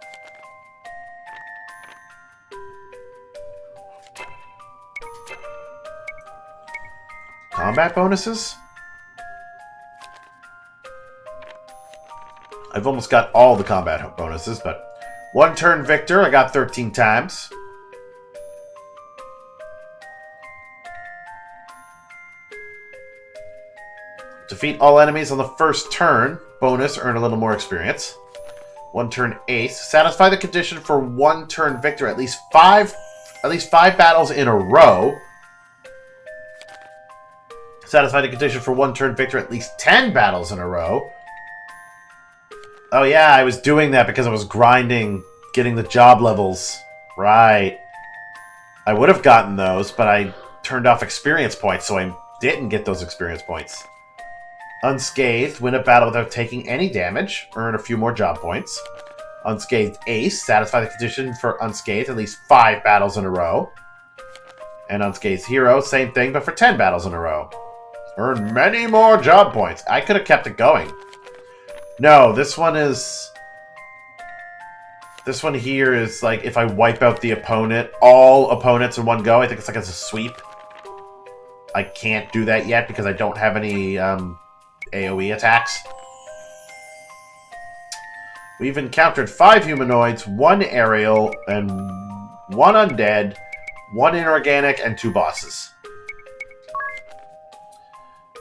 Combat bonuses? I've almost got all the combat bonuses, but... One turn victor, I got 13 times. Defeat all enemies on the first turn. Bonus, earn a little more experience. One turn ace. Satisfy the condition for one turn victor at least five battles in a row. Satisfy the condition for one turn victor at least 10 battles in a row. Oh yeah, I was doing that because I was grinding, getting the job levels. Right. I would have gotten those, but I turned off experience points, so I didn't get those experience points. Unscathed, win a battle without taking any damage. Earn a few more job points. Unscathed ace, satisfy the condition for unscathed at least 5 battles in a row. And unscathed hero, same thing, but for 10 battles in a row. Earn many more job points. I could have kept it going. No, this one is... This one here is like if I wipe out the opponent, all opponents in one go. I think it's like as a sweep. I can't do that yet because I don't have any AoE attacks. We've encountered 5 humanoids, 1 aerial, and 1 undead, 1 inorganic, and 2 bosses.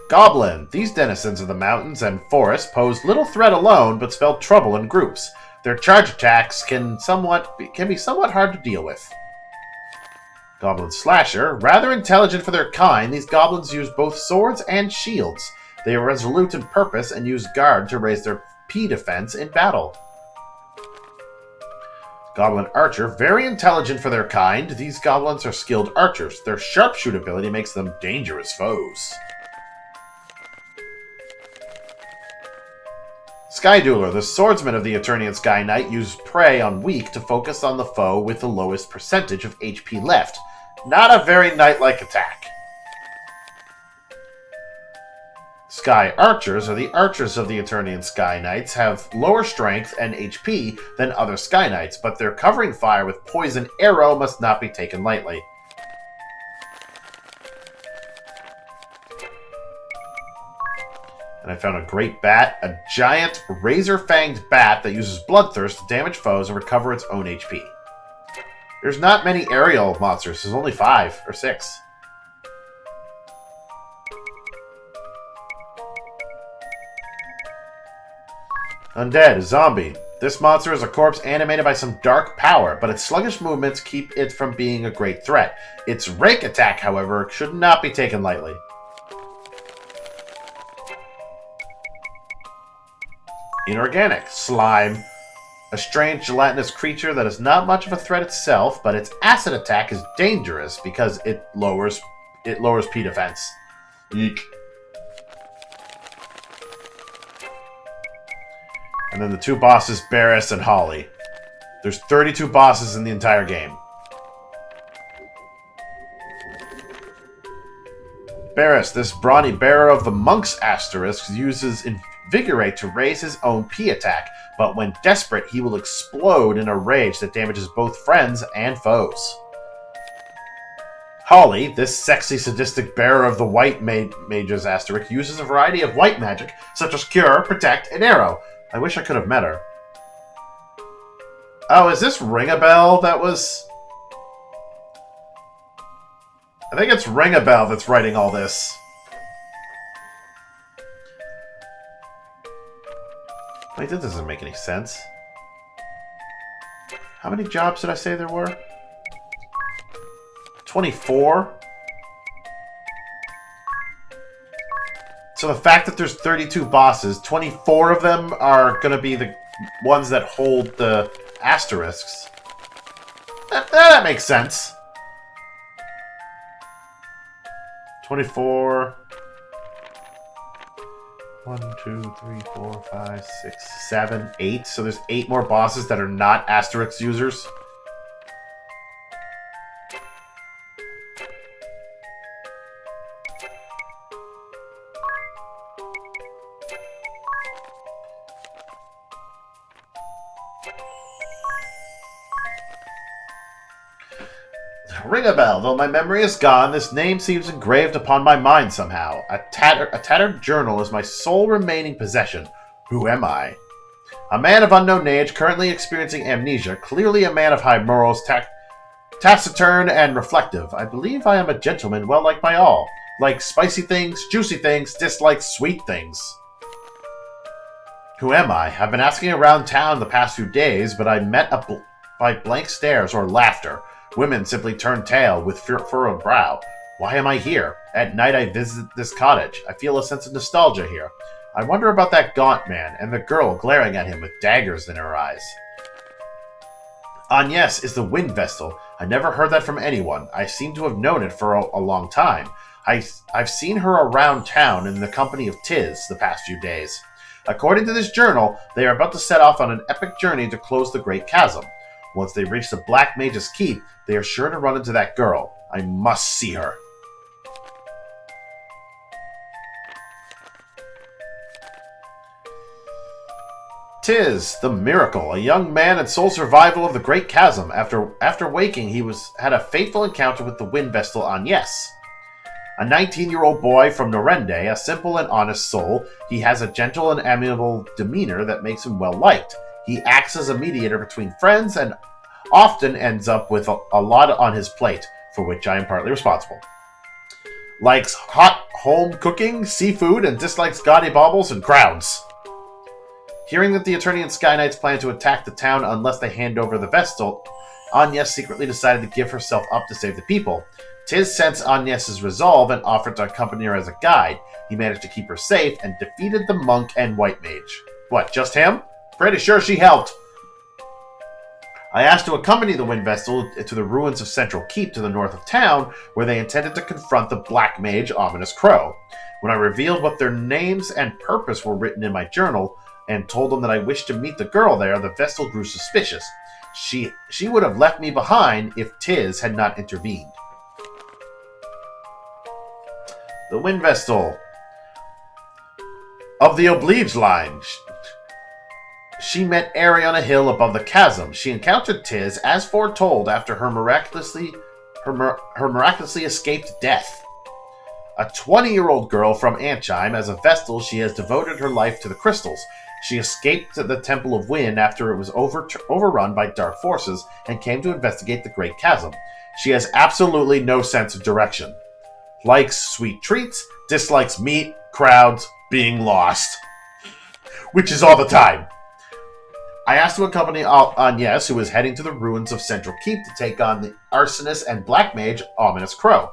Goblin. These denizens of the mountains and forests pose little threat alone, but spell trouble in groups. Their charge attacks can be somewhat hard to deal with. Goblin Slasher. Rather intelligent for their kind, these goblins use both swords and shields. They are resolute in purpose and use guard to raise their P defense in battle. Goblin Archer. Very intelligent for their kind, these goblins are skilled archers. Their sharpshoot ability makes them dangerous foes. Sky Dueler. The swordsmen of the Eternian Sky Knight use prey on weak to focus on the foe with the lowest percentage of HP left. Not a very knight-like attack. Sky Archers, or the archers of the Eternian Sky Knights, have lower strength and HP than other Sky Knights, but their covering fire with poison arrow must not be taken lightly. And I found a great bat, a giant razor-fanged bat that uses Bloodthirst to damage foes and recover its own HP. There's not many aerial monsters, there's only 5 or 6. Undead, a zombie. This monster is a corpse animated by some dark power, but its sluggish movements keep it from being a great threat. Its rake attack, however, should not be taken lightly. Inorganic. Slime. A strange gelatinous creature that is not much of a threat itself, but its acid attack is dangerous because it lowers P defense. Eek. And then the 2 bosses, Barris and Holly. There's 32 bosses in the entire game. Barris, this brawny bearer of the Monk's Asterisk, uses Invigorate to raise his own P attack, but when desperate, he will explode in a rage that damages both friends and foes. Holly, this sexy sadistic bearer of the White Mage's Asterisk, uses a variety of white magic, such as Cure, Protect, and Arrow. I wish I could have met her. Oh, is this Ring-a-Bell that was... I think it's Ring-a-Bell that's writing all this. Wait, that doesn't make any sense. How many jobs did I say there were? 24? So the fact that there's 32 bosses, 24 of them are going to be the ones that hold the asterisks. That makes sense. 24... 1, 2, 3, 4, 5, 6, 7, 8. So there's 8 more bosses that are not asterisk users. Ring-a-Bell. Though my memory is gone, this name seems engraved upon my mind somehow. A tattered journal is my sole remaining possession. Who am I? A man of unknown age, currently experiencing amnesia, clearly a man of high morals, taciturn and reflective. I believe I am a gentleman well liked by all. Like spicy things, juicy things, dislike sweet things. Who am I? I've been asking around town the past few days, but I'm met by blank stares or laughter. Women simply turn tail with furrowed brow. Why am I here? At night I visit this cottage. I feel a sense of nostalgia here. I wonder about that gaunt man and the girl glaring at him with daggers in her eyes. Agnes is the wind vestal. I never heard that from anyone. I seem to have known it for a long time. I've seen her around town in the company of Tiz the past few days. According to this journal, they are about to set off on an epic journey to close the Great Chasm. Once they reach the Black Mage's Keep, they are sure to run into that girl. I must see her. Tiz, the Miracle, a young man and sole survival of the Great Chasm. After waking, he had a fateful encounter with the wind vestal Agnes. A 19-year-old boy from Norende, a simple and honest soul, he has a gentle and amiable demeanor that makes him well-liked. He acts as a mediator between friends and often ends up with a lot on his plate, for which I am partly responsible. Likes hot home cooking, seafood, and dislikes gaudy baubles and crowds. Hearing that the Eternian Sky Knights plan to attack the town unless they hand over the Vestal, Agnes secretly decided to give herself up to save the people. Tiz sensed Agnes' resolve and offered to accompany her as a guide. He managed to keep her safe and defeated the monk and white mage. What, just him? Pretty sure she helped. I asked to accompany the Wind Vestal to the ruins of Central Keep to the north of town, where they intended to confront the Black Mage Ominous Crow. When I revealed what their names and purpose were written in my journal, and told them that I wished to meet the girl there, the Vestal grew suspicious. She would have left me behind if Tiz had not intervened. The Wind Vestal of the Oblige line. She met Aerie on a hill above the chasm. She encountered Tiz as foretold after her miraculously escaped death. A 20-year-old girl from Anchheim, as a Vestal, she has devoted her life to the crystals. She escaped the Temple of Wind after it was overrun by dark forces and came to investigate the Great Chasm. She has absolutely no sense of direction. Likes sweet treats, dislikes meat, crowds, being lost. Which is all the time. I asked to accompany Agnes, who was heading to the ruins of Central Keep to take on the arsonist and black mage Ominous Crow.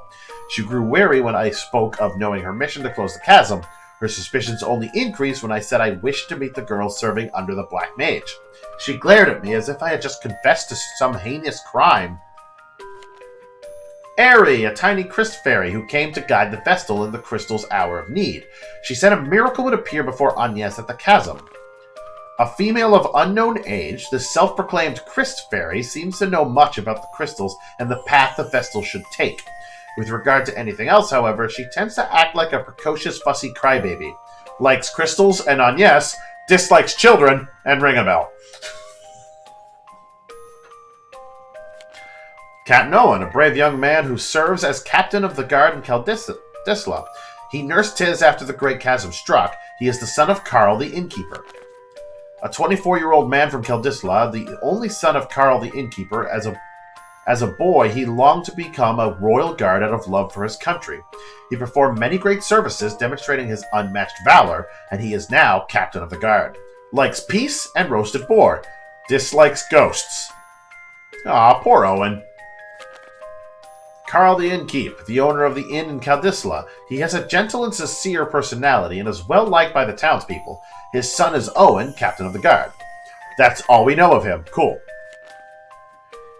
She grew wary when I spoke of knowing her mission to close the chasm. Her suspicions only increased when I said I wished to meet the girl serving under the Black Mage. She glared at me as if I had just confessed to some heinous crime. Aerie, a tiny Christ fairy who came to guide the Vestal in the crystal's hour of need. She said a miracle would appear before Agnes at the chasm. A female of unknown age, the self-proclaimed Christ fairy seems to know much about the crystals and the path the Vestal should take. With regard to anything else, however, she tends to act like a precocious, fussy crybaby. Likes crystals and Agnes, dislikes children, and ring a bell. Captain Owen, a brave young man who serves as captain of the guard in Kaldisla. He nursed Tiz after the Great Chasm struck. He is the son of Karl the Innkeeper. A 24-year-old man from Kaldisla, the only son of Karl the Innkeeper. As a boy, he longed to become a royal guard out of love for his country. He performed many great services, demonstrating his unmatched valor, and he is now captain of the guard. Likes peace and roasted boar. Dislikes ghosts. Ah, poor Owen. Karl the Innkeep, the owner of the inn in Kaldisla. He has a gentle and sincere personality and is well liked by the townspeople. His son is Owen, captain of the guard. That's all we know of him. Cool.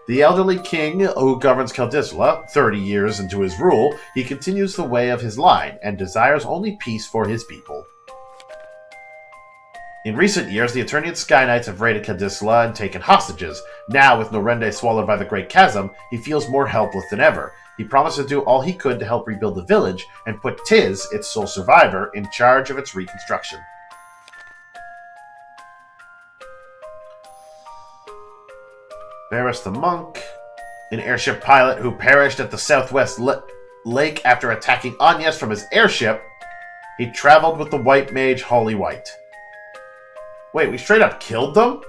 The elderly king who governs Kaldisla, 30 years into his rule, he continues the way of his line and desires only peace for his people. In recent years, the Eternian Sky Knights have raided Kaldisla and taken hostages. Now, with Norende swallowed by the Great Chasm, he feels more helpless than ever. He promised to do all he could to help rebuild the village and put Tiz, its sole survivor, in charge of its reconstruction. Barris the Monk, an airship pilot who perished at the Southwest Lake after attacking Agnes from his airship. He traveled with the white mage Holly White. Wait, we straight up killed them?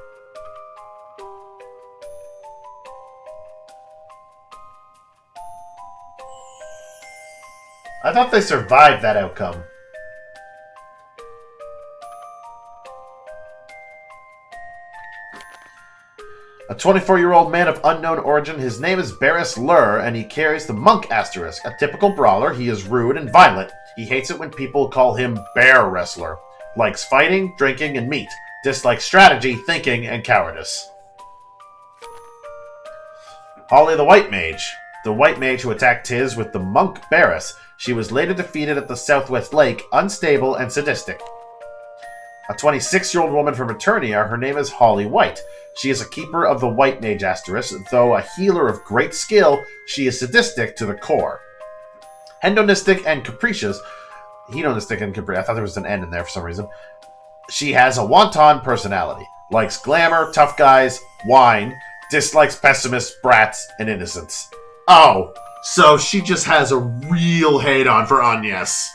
I thought they survived that outcome. A 24-year-old man of unknown origin, his name is Barris Lur, and he carries the Monk Asterisk. A typical brawler, he is rude and violent. He hates it when people call him Bear Wrestler. Likes fighting, drinking, and meat. Dislikes strategy, thinking, and cowardice. Holly the White Mage. The White Mage who attacked Tiz with the Monk Barris. She was later defeated at the Southwest Lake, unstable and sadistic. A 26-year-old woman from Eternia, her name is Holly White. She is a keeper of the White Mage Asterisk. Though a healer of great skill, she is sadistic to the core. Hedonistic and capricious. Hedonistic and capricious. I thought there was an N in there for some reason. She has a wanton personality. Likes glamour, tough guys, wine, dislikes pessimists, brats, and innocents. Oh, so she just has a real hate-on for Agnes.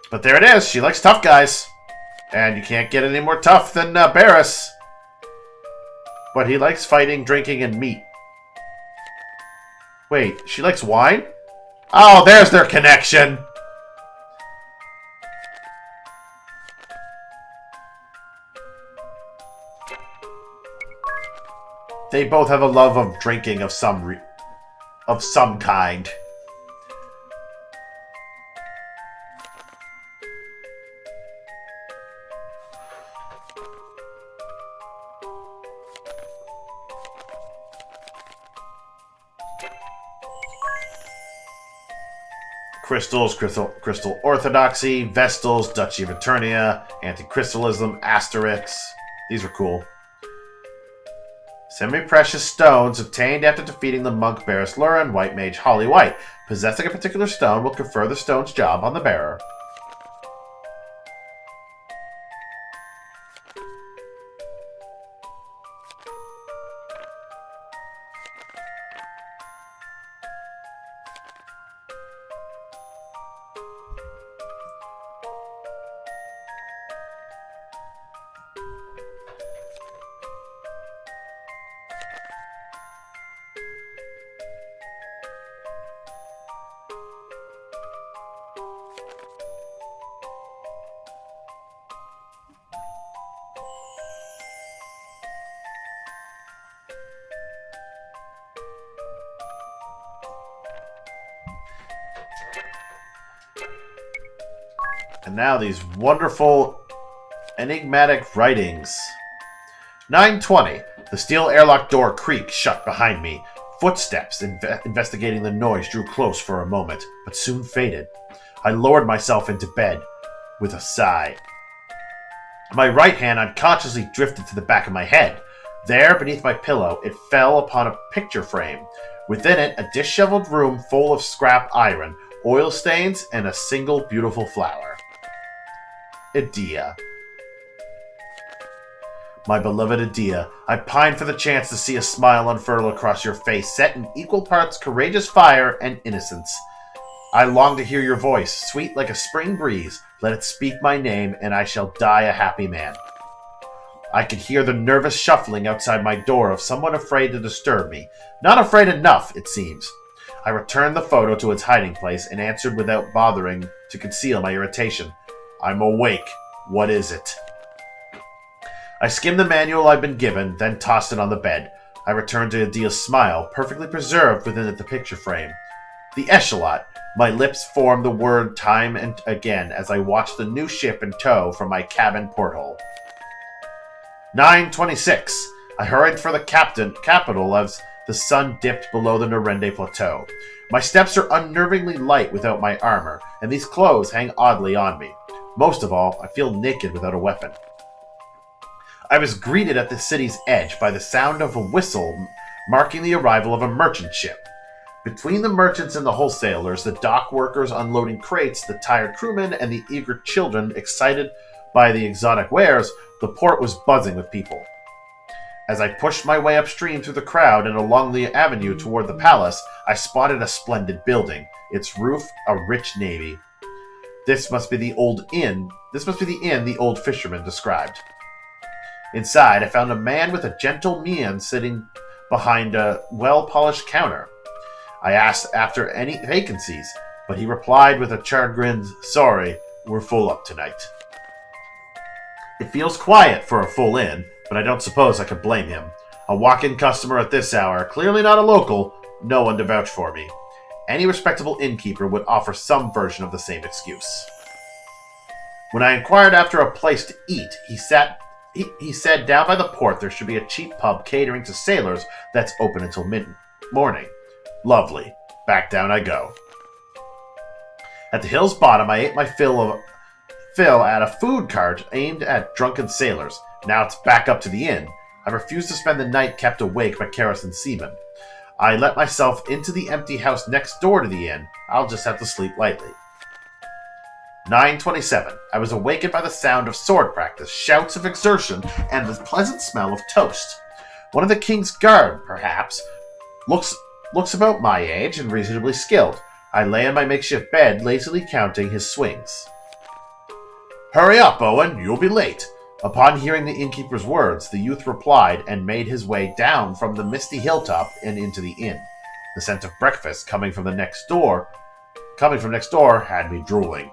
But there it is. She likes tough guys. And you can't get any more tough than Barris. But he likes fighting, drinking, and meat. Wait, she likes wine? Oh, there's their connection. They both have a love of drinking of some kind. Crystals, crystal orthodoxy, Vestals, Duchy of Eternia, anti-crystalism, asterisks. These are cool. Semi-precious stones obtained after defeating the monk Barris Lura and white mage Holly White. Possessing a particular stone will confer the stone's job on the bearer. And now these wonderful enigmatic writings. 9:20. The steel airlock door creaked shut behind me. Footsteps investigating the noise drew close for a moment, but soon faded. I lowered myself into bed with a sigh. My right hand unconsciously drifted to the back of my head. There, beneath my pillow, it fell upon a picture frame. Within it, a disheveled room full of scrap iron, oil stains, and a single beautiful flower. Edea. My beloved Edea, I pine for the chance to see a smile unfurl across your face, set in equal parts courageous fire and innocence. I long to hear your voice, sweet like a spring breeze. Let it speak my name, and I shall die a happy man. I could hear the nervous shuffling outside my door of someone afraid to disturb me. Not afraid enough, it seems. I returned the photo to its hiding place and answered without bothering to conceal my irritation. I'm awake. What is it? I skimmed the manual I'd been given, then tossed it on the bed. I returned to Edea's smile, perfectly preserved within the picture frame. The echelot. My lips formed the word time and again as I watched the new ship in tow from my cabin porthole. 9:26. I hurried for the capital as the sun dipped below the Nerende Plateau. My steps are unnervingly light without my armor, and these clothes hang oddly on me. Most of all, I feel naked without a weapon. I was greeted at the city's edge by the sound of a whistle marking the arrival of a merchant ship. Between the merchants and the wholesalers, the dock workers unloading crates, the tired crewmen, and the eager children excited by the exotic wares, the port was buzzing with people. As I pushed my way upstream through the crowd and along the avenue toward the palace, I spotted a splendid building, its roof a rich navy. This must be the inn the old fisherman described. Inside, I found a man with a gentle mien sitting behind a well-polished counter. I asked after any vacancies, but he replied with a chagrined, "Sorry, we're full up tonight." It feels quiet for a full inn, but I don't suppose I could blame him. A walk-in customer at this hour, clearly not a local, no one to vouch for me. Any respectable innkeeper would offer some version of the same excuse. When I inquired after a place to eat, he said down by the port there should be a cheap pub catering to sailors that's open until mid-morning. Lovely. Back down I go. At the hill's bottom, I ate my fill at a food cart aimed at drunken sailors. Now it's back up to the inn. I refuse to spend the night kept awake by Kerosene seamen. I let myself into the empty house next door to the inn. I'll just have to sleep lightly. 9:27. I was awakened by the sound of sword practice, shouts of exertion, and the pleasant smell of toast. One of the king's guard, perhaps, looks about my age and reasonably skilled. I lay in my makeshift bed, lazily counting his swings. "Hurry up, Owen, you'll be late." Upon hearing the innkeeper's words, the youth replied and made his way down from the misty hilltop and into the inn. The scent of breakfast coming from next door had me drooling.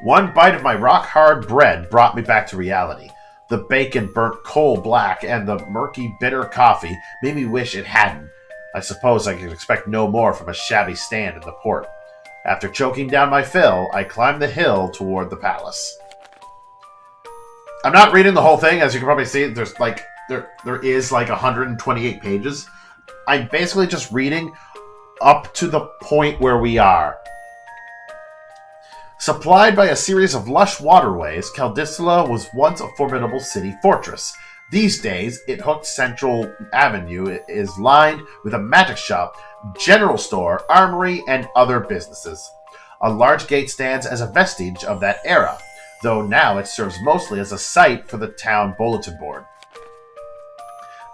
One bite of my rock-hard bread brought me back to reality. The bacon burnt coal black, and the murky, bitter coffee made me wish it hadn't. I suppose I could expect no more from a shabby stand in the port. After choking down my fill, I climbed the hill toward the palace. I'm not reading the whole thing, as you can probably see. There is 128 pages. I'm basically just reading up to the point where we are. Supplied by a series of lush waterways, Caldistula was once a formidable city fortress. These days, it hooked Central Avenue is lined with a magic shop, general store, armory, and other businesses. A large gate stands as a vestige of that era, though now it serves mostly as a site for the town bulletin board.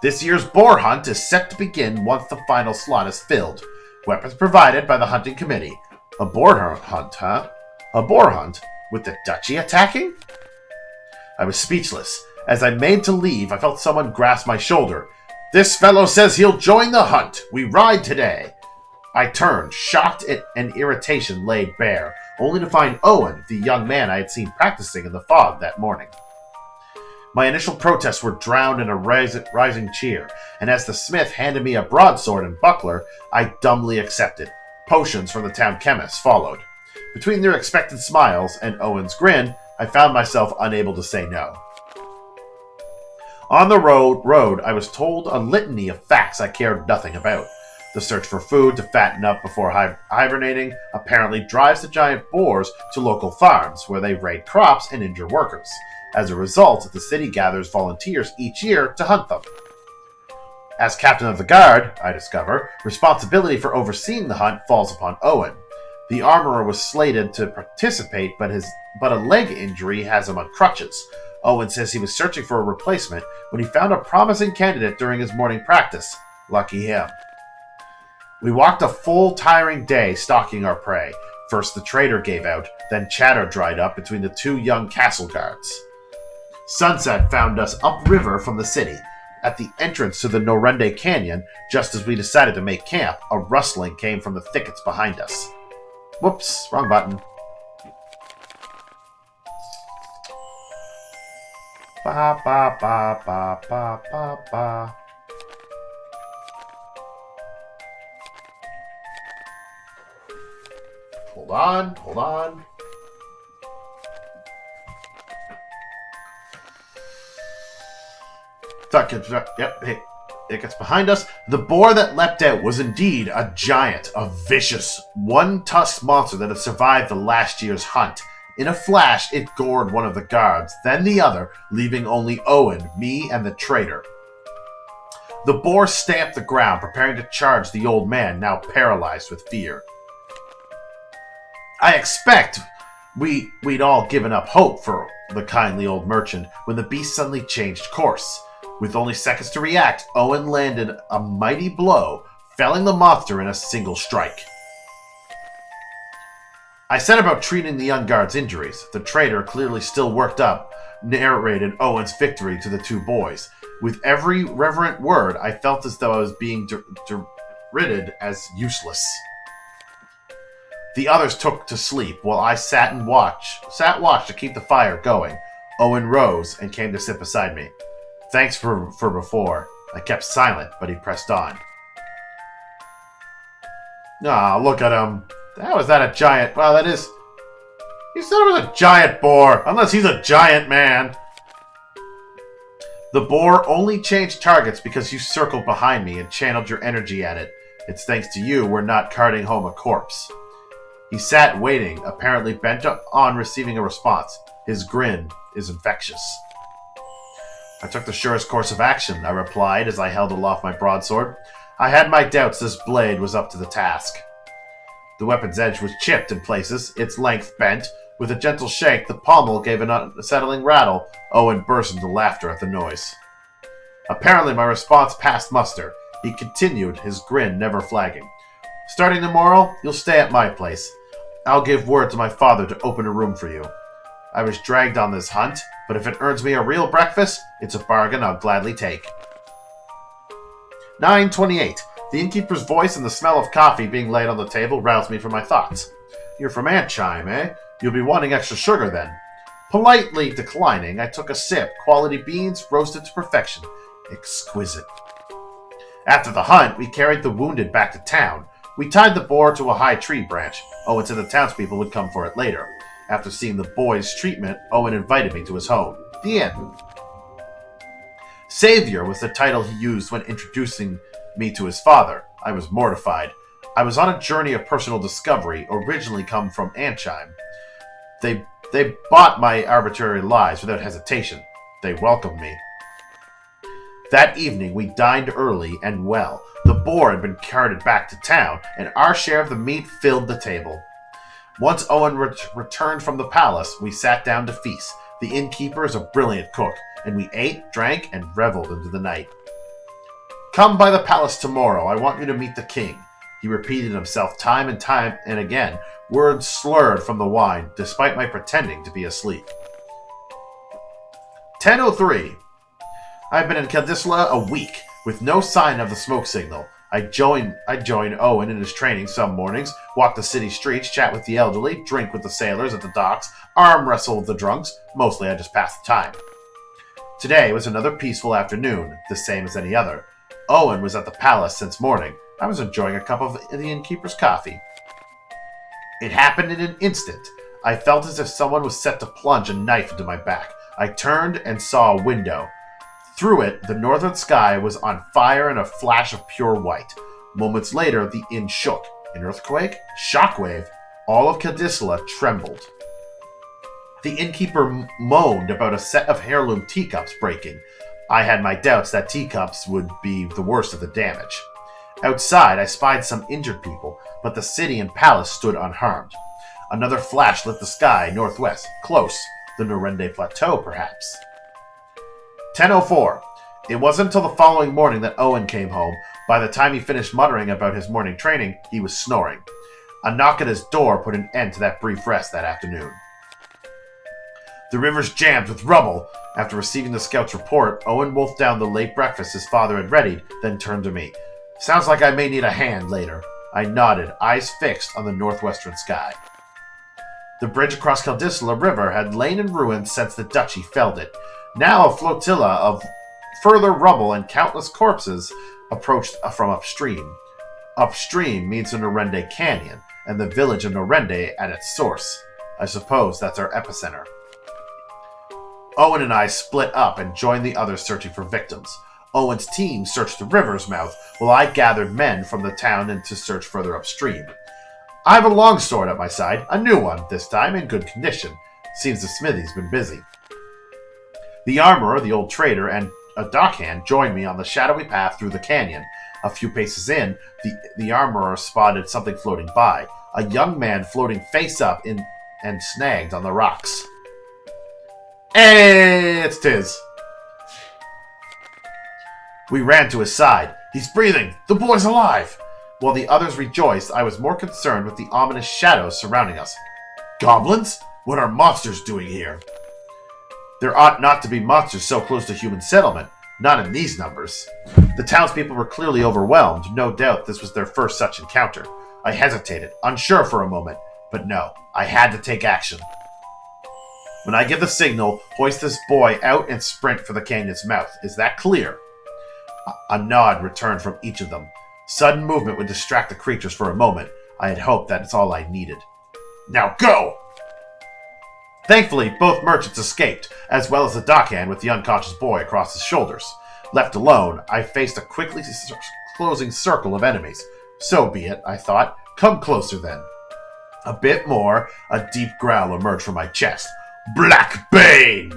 This year's boar hunt is set to begin once the final slot is filled. Weapons provided by the hunting committee. A boar hunt, huh? A boar hunt? With the duchy attacking? I was speechless. As I made to leave, I felt someone grasp my shoulder. "This fellow says he'll join the hunt. We ride today." I turned, shocked and irritation laid bare, only to find Owen, the young man I had seen practicing in the fog that morning. My initial protests were drowned in a rising cheer, and as the smith handed me a broadsword and buckler, I dumbly accepted. Potions from the town chemist followed. Between their expectant smiles and Owen's grin, I found myself unable to say no. On the road, I was told a litany of facts I cared nothing about. The search for food to fatten up before hibernating apparently drives the giant boars to local farms, where they raid crops and injure workers. As a result, the city gathers volunteers each year to hunt them. As captain of the guard, I discover, responsibility for overseeing the hunt falls upon Owen. The armorer was slated to participate, but a leg injury has him on crutches. Owen says he was searching for a replacement when he found a promising candidate during his morning practice. Lucky him. We walked a full, tiring day stalking our prey. First the trader gave out, then chatter dried up between the two young castle guards. Sunset found us upriver from the city. At the entrance to the Norende Canyon, just as we decided to make camp, a rustling came from the thickets behind us. Whoops, wrong button. Ba ba ba ba ba ba ba. Hold on. Yep, it gets behind us. The boar that leapt out was indeed a giant, a vicious, one-tusked monster that had survived the last year's hunt. In a flash, it gored one of the guards, then the other, leaving only Owen, me, and the trader. The boar stamped the ground, preparing to charge the old man, now paralyzed with fear. I expect we'd all given up hope for the kindly old merchant when the beast suddenly changed course. With only seconds to react, Owen landed a mighty blow, felling the monster in a single strike. I set about treating the young guard's injuries. The trader, clearly still worked up, narrated Owen's victory to the two boys. With every reverent word, I felt as though I was being derided as useless. The others took to sleep, while I sat watch to keep the fire going. Owen rose and came to sit beside me. Thanks for before. I kept silent, but he pressed on. Ah, look at him. How is that a giant? Well, that is... He said it was a giant boar, unless he's a giant man. The boar only changed targets because you circled behind me and channeled your energy at it. It's thanks to you we're not carting home a corpse. He sat waiting, apparently bent on receiving a response. His grin is infectious. I took the surest course of action, I replied as I held aloft my broadsword. I had my doubts this blade was up to the task. The weapon's edge was chipped in places, its length bent. With a gentle shake, the pommel gave an unsettling rattle. Owen burst into laughter at the noise. Apparently my response passed muster. He continued, his grin never flagging. Starting tomorrow, you'll stay at my place. I'll give word to my father to open a room for you. I was dragged on this hunt, but if it earns me a real breakfast, it's a bargain I'll gladly take. 9:28. The innkeeper's voice and the smell of coffee being laid on the table roused me from my thoughts. You're from Antchime, eh? You'll be wanting extra sugar then. Politely declining, I took a sip. Quality beans roasted to perfection. Exquisite. After the hunt, we carried the wounded back to town. We tied the boar to a high tree branch. Owen said the townspeople would come for it later. After seeing the boy's treatment, Owen invited me to his home. The end. Savior was the title he used when introducing me to his father. I was mortified. I was on a journey of personal discovery, originally come from Antchime. They bought my arbitrary lies without hesitation. They welcomed me. That evening we dined early and well. The boar had been carted back to town, and our share of the meat filled the table. Once Owen returned from the palace, we sat down to feast. The innkeeper is a brilliant cook, and we ate, drank, and reveled into the night. Come by the palace tomorrow. I want you to meet the king. He repeated himself time and again, words slurred from the wine, despite my pretending to be asleep. 10:03. I've been in Kaldisla a week, with no sign of the smoke signal. I join Owen in his training some mornings, walk the city streets, chat with the elderly, drink with the sailors at the docks, arm wrestle with the drunks. Mostly I just pass the time. Today was another peaceful afternoon, the same as any other. Owen was at the palace since morning. I was enjoying a cup of the innkeeper's coffee. It happened in an instant. I felt as if someone was set to plunge a knife into my back. I turned and saw a window. Through it, the northern sky was on fire in a flash of pure white. Moments later, the inn shook. An earthquake? Shockwave? All of Kaldisla trembled. The innkeeper moaned about a set of heirloom teacups breaking. I had my doubts that teacups would be the worst of the damage. Outside, I spied some injured people, but the city and palace stood unharmed. Another flash lit the sky northwest, close, the Norende Plateau, perhaps. 10:04. It wasn't until the following morning that Owen came home. By the time he finished muttering about his morning training, he was snoring. A knock at his door put an end to that brief rest that afternoon. The river's jammed with rubble. After receiving the scout's report, Owen wolfed down the late breakfast his father had readied, then turned to me. Sounds like I may need a hand later. I nodded, eyes fixed on the northwestern sky. The bridge across Kaldisla River had lain in ruins since the duchy felled it. Now a flotilla of further rubble and countless corpses approached from upstream. Upstream means the Norende Canyon, and the village of Norende at its source. I suppose that's our epicenter. Owen and I split up and joined the others searching for victims. Owen's team searched the river's mouth, while I gathered men from the town and to search further upstream. I have a longsword at my side, a new one, this time in good condition. Seems the smithy's been busy. The armorer, the old trader, and a dockhand joined me on the shadowy path through the canyon. A few paces in, the armorer spotted something floating by. A young man floating face up and snagged on the rocks. Hey, it's Tiz. We ran to his side. He's breathing. The boy's alive. While the others rejoiced, I was more concerned with the ominous shadows surrounding us. Goblins? What are monsters doing here? There ought not to be monsters so close to human settlement. Not in these numbers. The townspeople were clearly overwhelmed. No doubt this was their first such encounter. I hesitated, unsure for a moment. But no, I had to take action. When I give the signal, hoist this boy out and sprint for the canyon's mouth. Is that clear? A nod returned from each of them. Sudden movement would distract the creatures for a moment. I had hoped that's all I needed. Now go! Thankfully, both merchants escaped, as well as the dockhand with the unconscious boy across his shoulders. Left alone, I faced a quickly closing circle of enemies. So be it, I thought. Come closer then. A bit more, a deep growl emerged from my chest. Black Bane!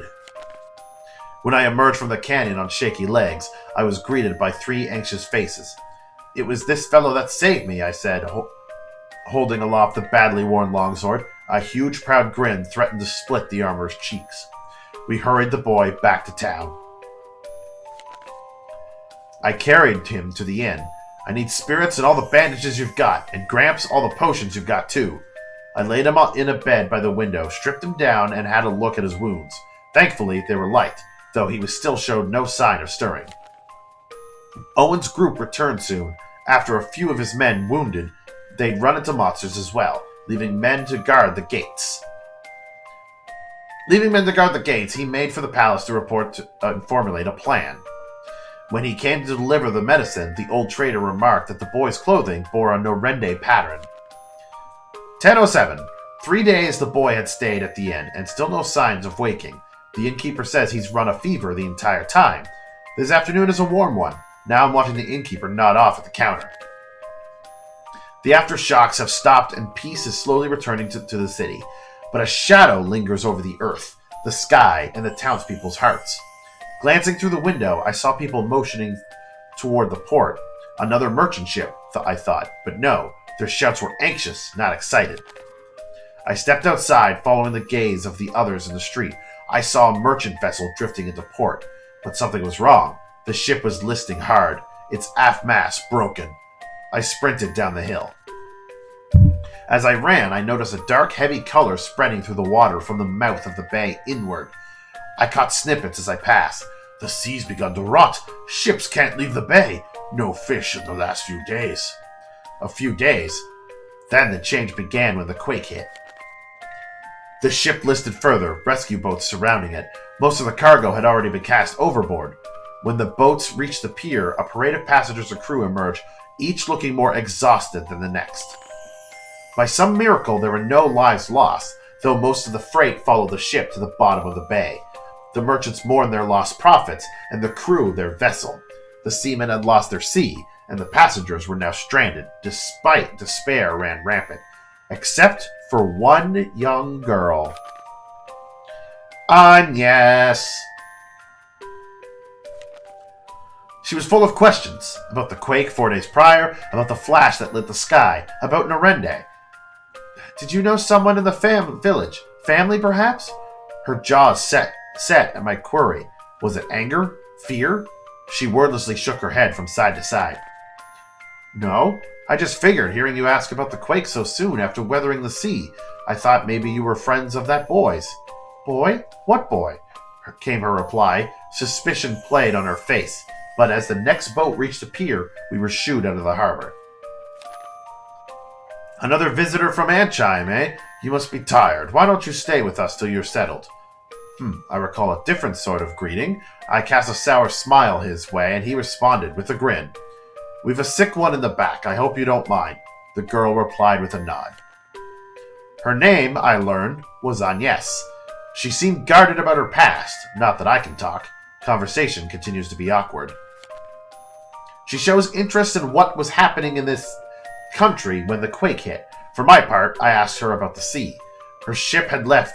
When I emerged from the canyon on shaky legs, I was greeted by 3 anxious faces. It was this fellow that saved me, I said, holding aloft the badly worn longsword. A huge, proud grin threatened to split the armorer's cheeks. We hurried the boy back to town. I carried him to the inn. I need spirits and all the bandages you've got, and Gramps, all the potions you've got too. I laid him in a bed by the window, stripped him down, and had a look at his wounds. Thankfully, they were light, though he still showed no sign of stirring. Owen's group returned soon. After a few of his men wounded, they'd run into monsters as well, leaving men to guard the gates. He made for the palace to report and formulate a plan. When he came to deliver the medicine, the old trader remarked that the boy's clothing bore a Norende pattern. 10:07. 3 days the boy had stayed at the inn, and still no signs of waking. The innkeeper says he's run a fever the entire time. This afternoon is a warm one. Now I'm watching the innkeeper nod off at the counter. The aftershocks have stopped, and peace is slowly returning to the city. But a shadow lingers over the earth, the sky, and the townspeople's hearts. Glancing through the window, I saw people motioning toward the port. Another merchant ship, I thought, but no, their shouts were anxious, not excited. I stepped outside, following the gaze of the others in the street. I saw a merchant vessel drifting into port, but something was wrong. The ship was listing hard, its aft mast broken. I sprinted down the hill. As I ran, I noticed a dark, heavy color spreading through the water from the mouth of the bay inward. I caught snippets as I passed. The sea's begun to rot. Ships can't leave the bay. No fish in the last few days. A few days. Then the change began when the quake hit. The ship listed further, rescue boats surrounding it. Most of the cargo had already been cast overboard. When the boats reached the pier, a parade of passengers and crew emerged, each looking more exhausted than the next. By some miracle, there were no lives lost, though most of the freight followed the ship to the bottom of the bay. The merchants mourned their lost profits, and the crew their vessel. The seamen had lost their sea, and the passengers were now stranded, despite despair ran rampant. Except for one young girl. Agnes! She was full of questions, about the quake 4 days prior, about the flash that lit the sky, about Norende. Did you know someone in the village? Family, perhaps? Her jaws set at my query. Was it anger? Fear? She wordlessly shook her head from side to side. No, I just figured, hearing you ask about the quake so soon after weathering the sea. I thought maybe you were friends of that boy's. Boy? What boy? Came her reply. Suspicion played on her face. But as the next boat reached the pier, we were shooed out of the harbor. Another visitor from Antchime, eh? You must be tired. Why don't you stay with us till you're settled? I recall a different sort of greeting. I cast a sour smile his way, and he responded with a grin. We've a sick one in the back. I hope you don't mind. The girl replied with a nod. Her name, I learned, was Agnes. She seemed guarded about her past. Not that I can talk. Conversation continues to be awkward. She shows interest in what was happening in this country when the quake hit. For my part, I asked her about the sea. Her ship had left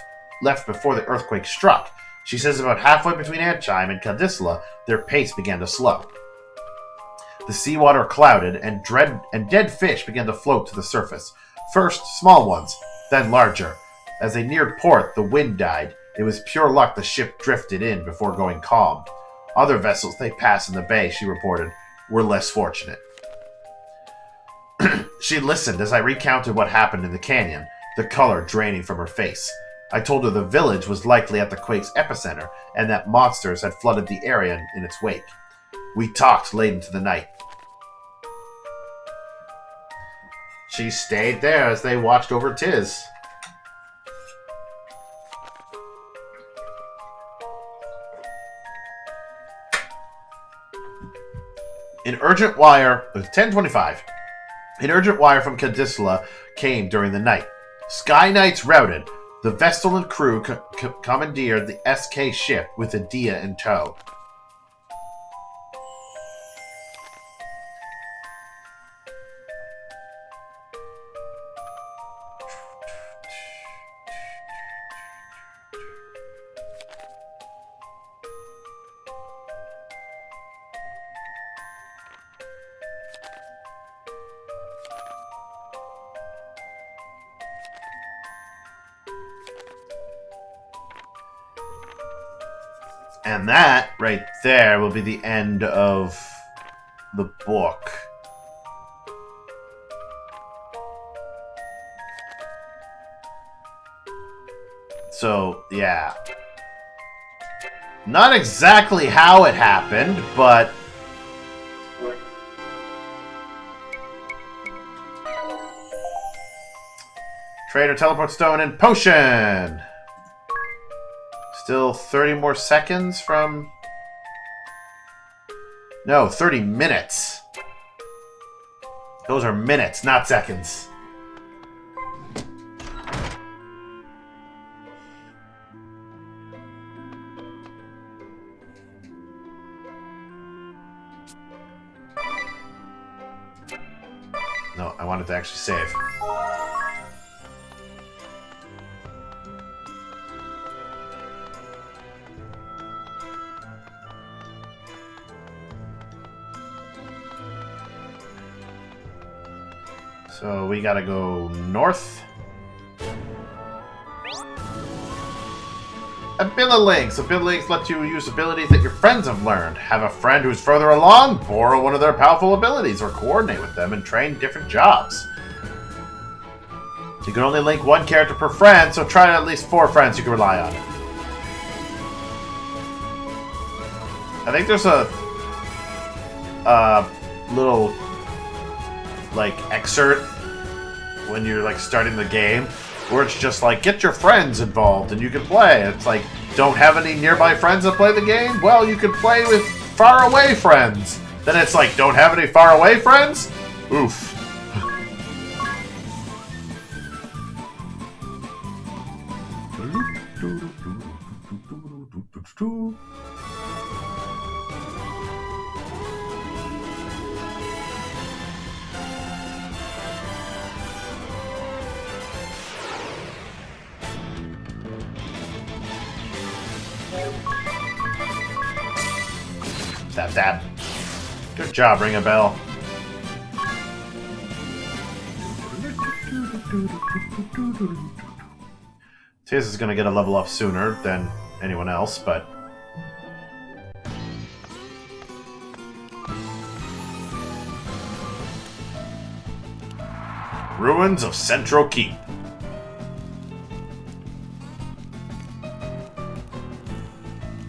before the earthquake struck. She says about halfway between Antchime and Kadisla, their pace began to slow. The seawater clouded, and dead fish began to float to the surface. First, small ones, then larger. As they neared port, the wind died. It was pure luck the ship drifted in before going calm. Other vessels they passed in the bay, she reported, were less fortunate. She listened as I recounted what happened in the canyon, the color draining from her face. I told her the village was likely at the quake's epicenter, and that monsters had flooded the area in its wake. We talked late into the night. She stayed there as they watched over Tiz. An urgent wire, 10:25. An urgent wire from Kadisla came during the night. Sky Knights routed. The Vestal and crew commandeered the SK ship with Adia in tow. And that right there will be the end of the book. So, yeah. Not exactly how it happened, but... Trader, teleport stone, and potion! Still 30 more seconds from... No, 30 minutes. Those are minutes, not seconds. No, I wanted to actually save. So we gotta go north. Ability links. Ability links let you use abilities that your friends have learned. Have a friend who's further along, borrow one of their powerful abilities, or coordinate with them and train different jobs. You can only link one character per friend, so try at least 4 friends you can rely on. I think there's a little like excerpt when you're like starting the game where it's just like, get your friends involved and you can play. It's like, don't have any nearby friends that play the game? Well, you can play with far away friends. Then it's like, don't have any far away friends? Oof. That. Good job, ring a bell. Tiz is gonna get a level up sooner than anyone else, but... Ruins of Central Keep.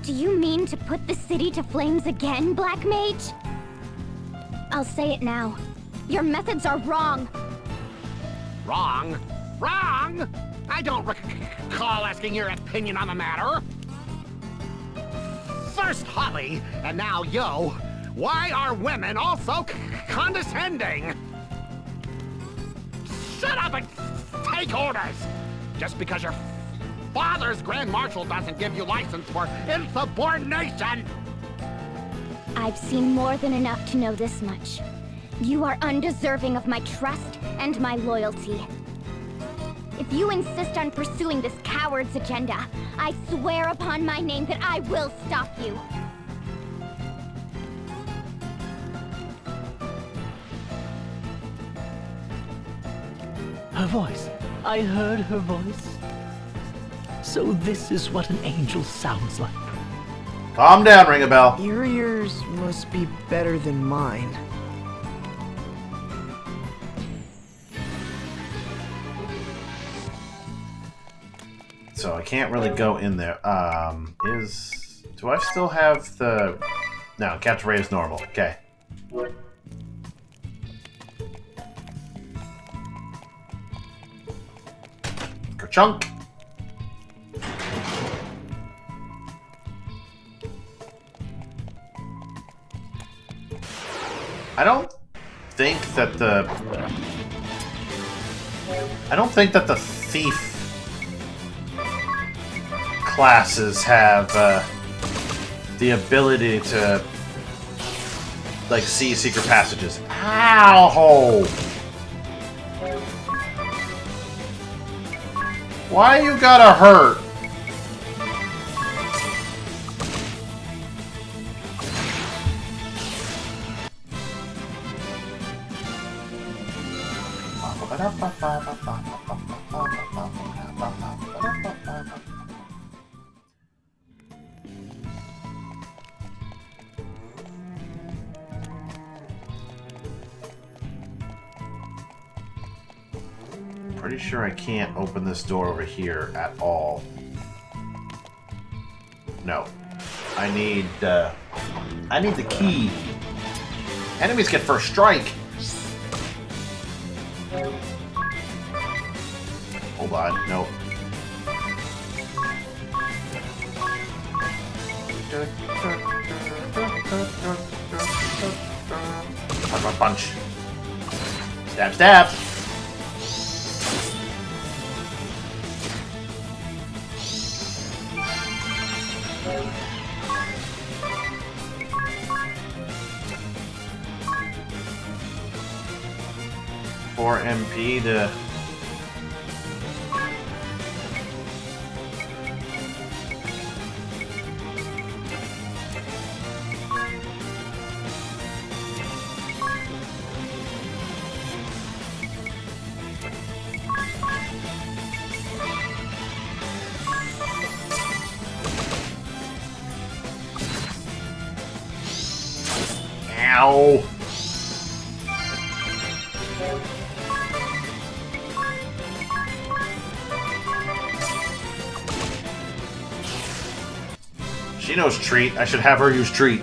Do you mean to put the city to flames again, Black Mage? I'll say it now. Your methods are wrong. Wrong? Wrong? I don't recall asking your opinion on the matter. First Holly, and now Yo. Why are women also condescending? Shut up and take orders! Just because your father's Grand Marshal doesn't give you license for insubordination! I've seen more than enough to know this much. You are undeserving of my trust and my loyalty. If you insist on pursuing this coward's agenda, I swear upon my name that I will stop you. Her voice. I heard her voice. So this is what an angel sounds like. Calm down, ring a bell. Your ears must be better than mine. So I can't really go in there. Do I still have the... No, Capture Rate is normal. Okay. Ka-chunk! I don't think that the thief classes have the ability to like see secret passages. Ow! Why you gotta hurt? Pretty sure I can't open this door over here at all. No. I need the key. Enemies get first strike. Hold on, nope. Punch. Stab, stab. Four MP to... Ow! She knows treat. I should have her use treat.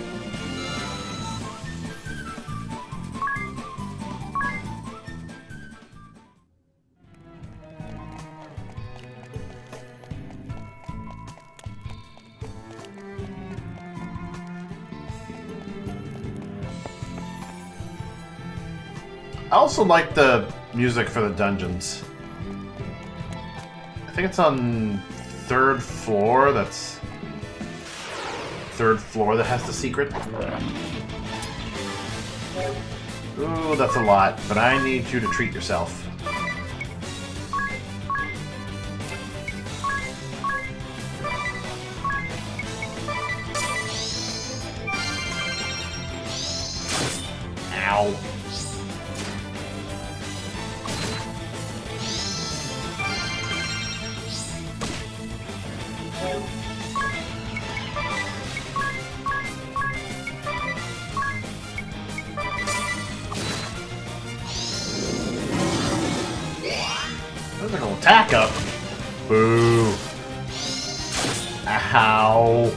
I also like the music for the dungeons. I think it's on third floor. That's third floor that has the secret. Ooh, that's a lot, but I need you to treat yourself. Ow. Physical attack up. Boo. Ow.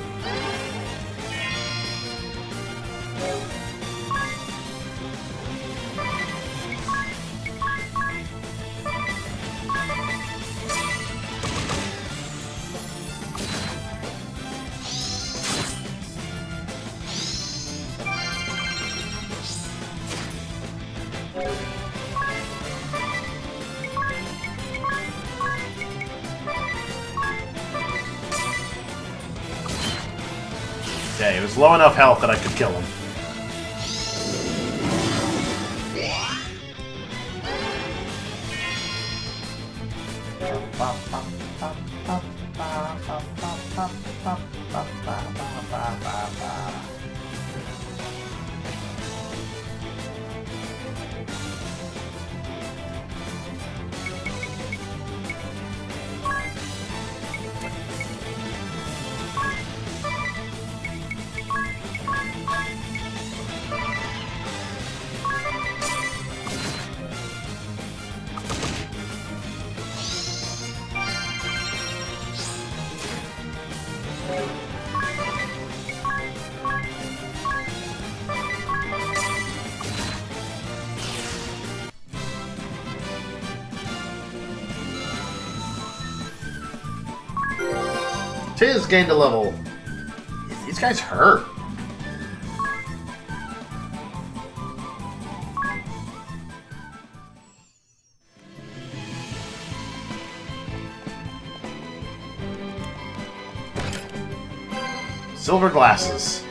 Okay, it was low enough health that I could kill him. Tiz gained a level. These guys hurt. Silver glasses.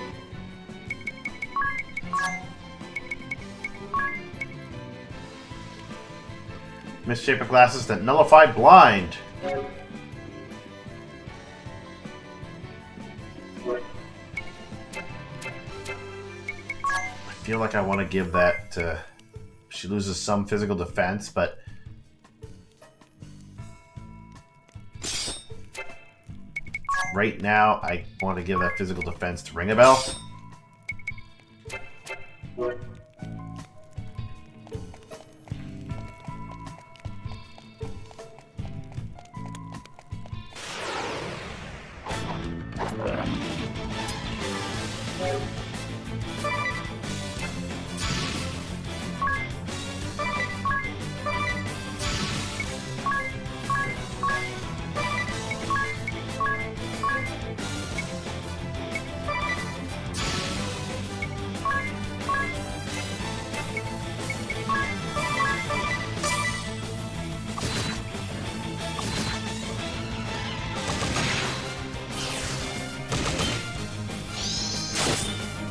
Misshapen glasses that nullify blind. I feel like I want to give that to... She loses some physical defense, but... Right now, I want to give that physical defense to Ring-a-Bell.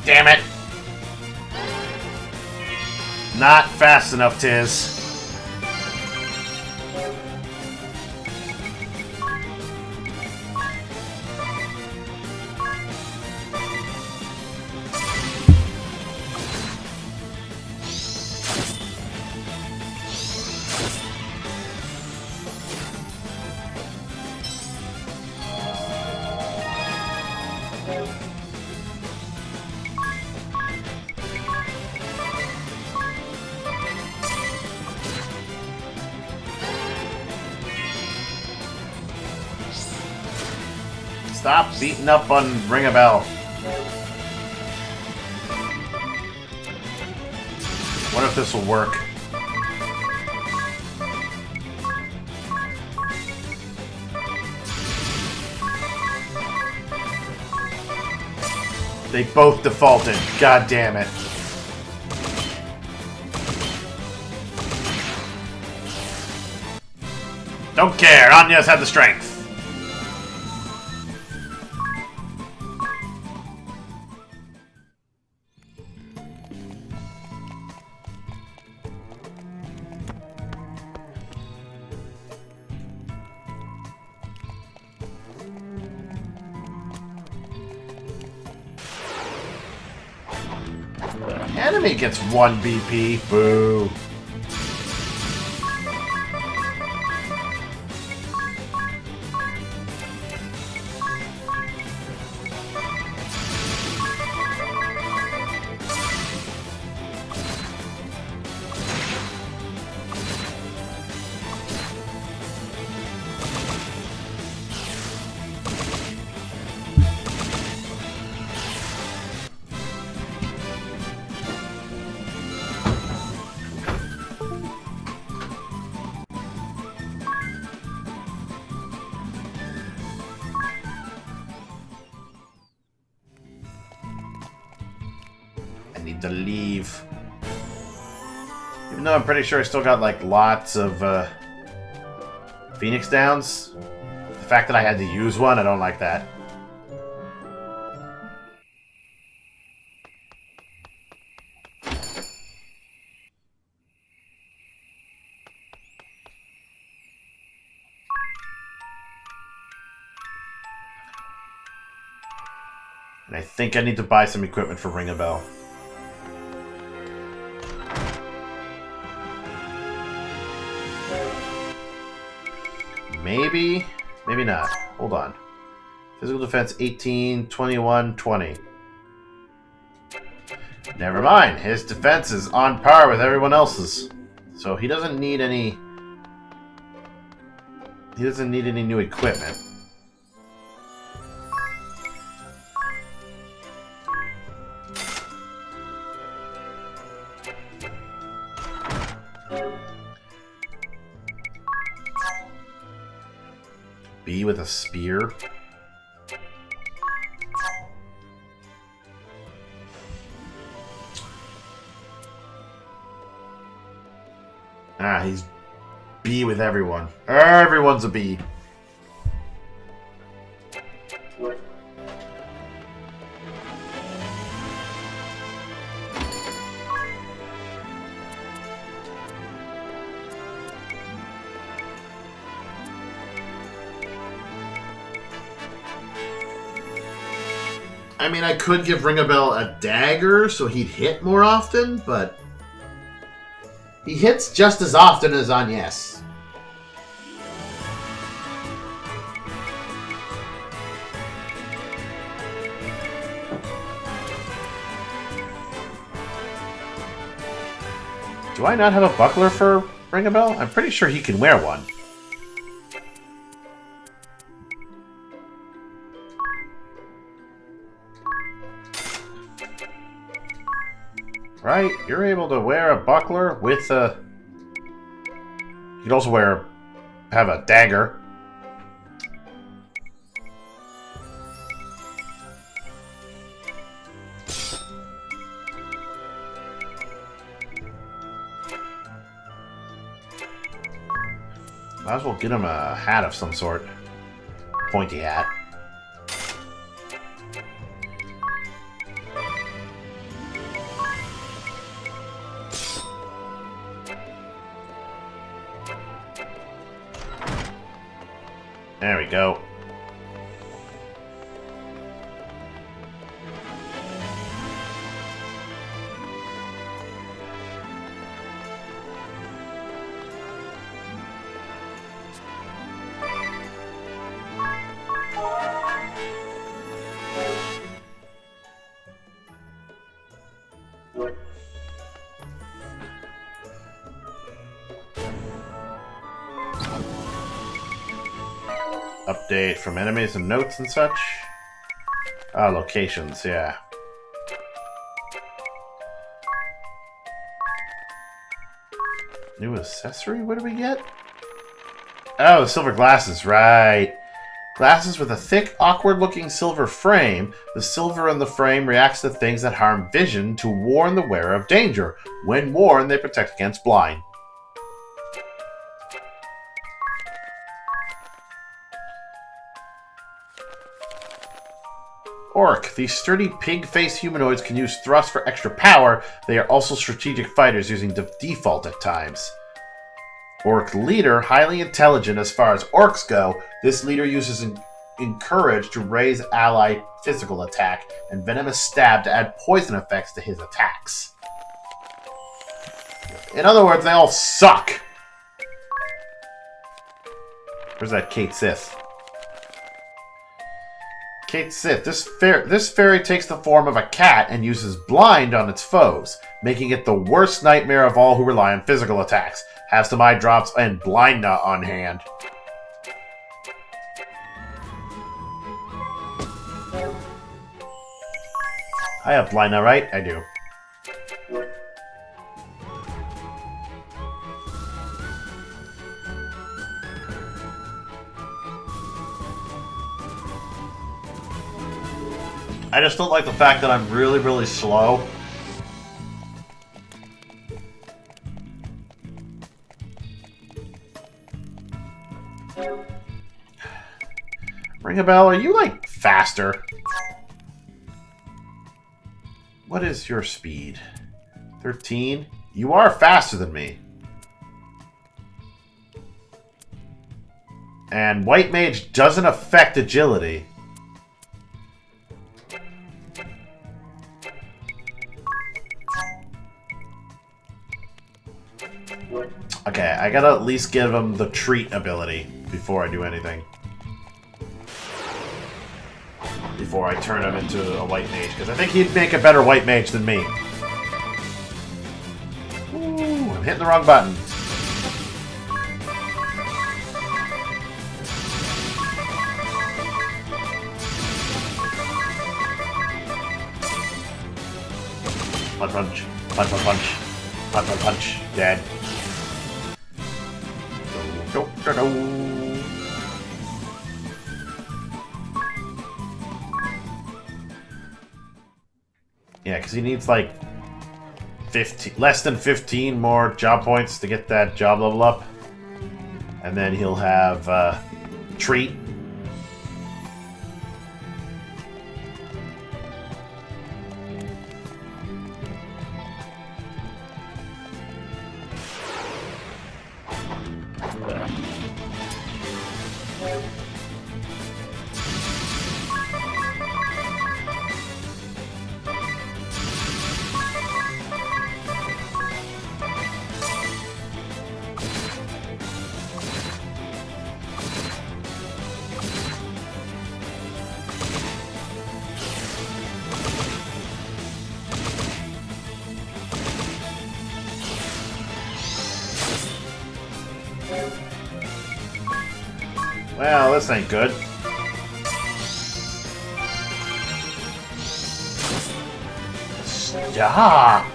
Damn it! Not fast enough, Tiz. Stop beating up on Ring a Bell. Wonder if this will work. They both defaulted. God damn it. Don't care. Anya's had the strength. Enemy gets 1 BP. Boo. I need to leave. Even though I'm pretty sure I still got like lots of Phoenix Downs. The fact that I had to use one, I don't like that. And I think I need to buy some equipment for Ring a Bell. Maybe, maybe not. Hold on. Physical defense 18, 21, 20. Never mind. His defense is on par with everyone else's. So he doesn't need any... He doesn't need any new equipment. B with a spear. Ah, he's B with everyone. Everyone's a B. I mean, I could give Ring a Bell a dagger so he'd hit more often, but he hits just as often as Agnes. Do I not have a buckler for Ring a Bell? I'm pretty sure he can wear one. Right? You're able to wear a buckler with a... You could also have a dagger. Might as well get him a hat of some sort. Pointy hat. There we go. Update from enemies and notes and such. Ah, locations, yeah. New accessory? What do we get? Oh, silver glasses, right. Glasses with a thick, awkward-looking silver frame. The silver in the frame reacts to things that harm vision to warn the wearer of danger. When worn, they protect against blind. Orc. These sturdy pig-faced humanoids can use thrust for extra power. They are also strategic fighters, using default at times. Orc leader. Highly intelligent as far as orcs go. This leader uses encourage to raise ally physical attack, and venomous stab to add poison effects to his attacks. In other words, they all suck. Where's that Kate Sith? Kate Sith. This fairy takes the form of a cat and uses blind on its foes, making it the worst nightmare of all who rely on physical attacks. Has some eye drops and blind nut on hand. I have blind nut, right? I do. I just don't like the fact that I'm really, really slow. Ring a bell, are you, like, faster? What is your speed? 13? You are faster than me. And White Mage doesn't affect agility. Okay, I gotta at least give him the treat ability before I do anything. Before I turn him into a white mage, because I think he'd make a better white mage than me. Ooh, I'm hitting the wrong button. Punch, punch, punch, punch, punch, punch, punch, punch, dead. Go, go, go. Yeah, because he needs like 15, less than 15 more job points to get that job level up. And then he'll have treat. Well, this ain't good. Stop!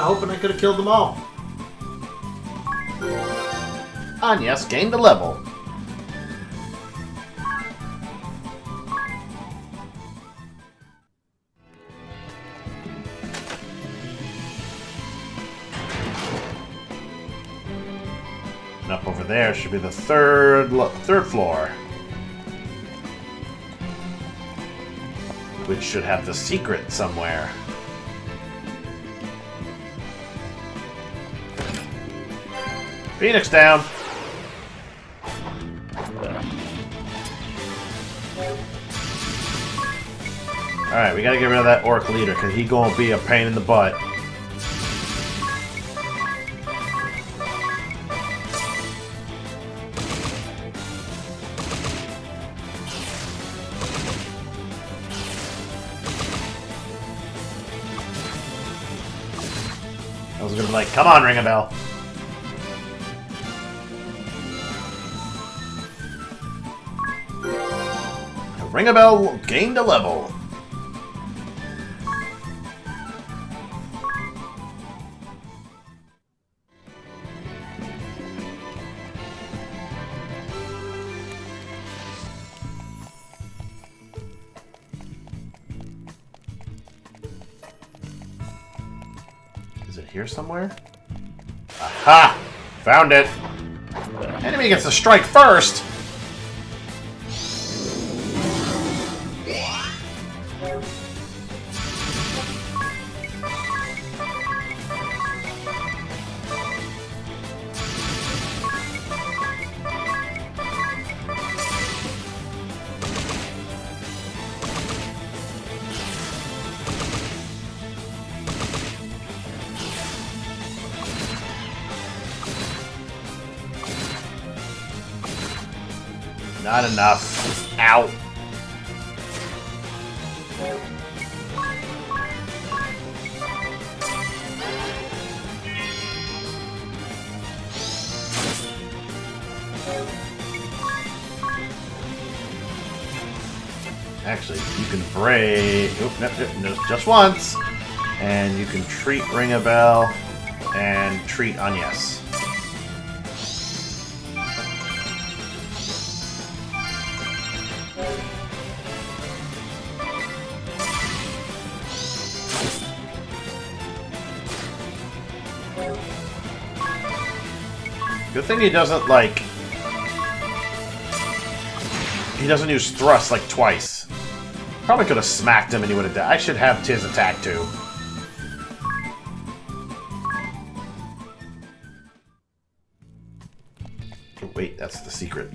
hoping I could have killed them all. And yes, gained a level. And up over there should be the third floor, which should have the secret somewhere. Phoenix down. Alright, we gotta get rid of that orc leader, because he gonna be a pain in the butt. I was gonna be like, come on, ring a bell. Ring a bell gained a level. Is it here somewhere? Aha! Found it! Enemy gets to strike first! Not enough. Ow. Actually, you can break. Oop, nope, just once. And you can treat Ring a Bell and treat Agnes. Good thing he doesn't, like... He doesn't use thrust, like, twice. Probably could have smacked him and he would have died. I should have Tiz attack, too. Oh, wait, that's the secret.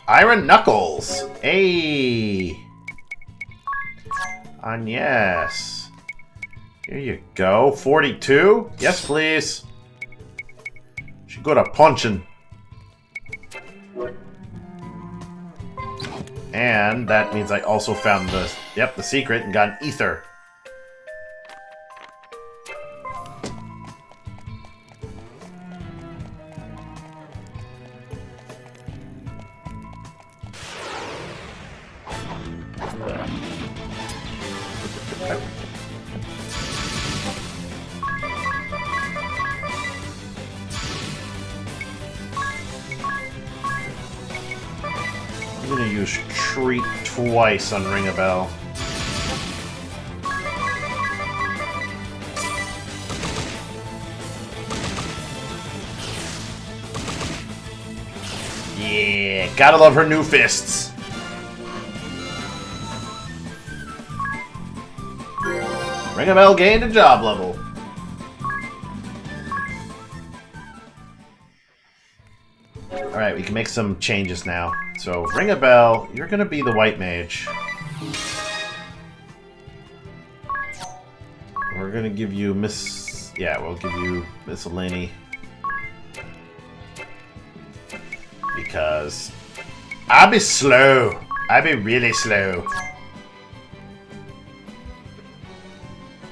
Iron Knuckles! Hey! Agnes. Here you go. 42? Yes, please. She good at punching. And that means I also found the secret and got an ether. I'm gonna use Treat twice on Ring a Bell. Yeah, gotta love her new fists. Ring a Bell gained a job level. Alright, we can make some changes now. So, Ring a Bell, you're gonna be the white mage. We're gonna give you we'll give you Miscellany. Because I be slow. I be really slow.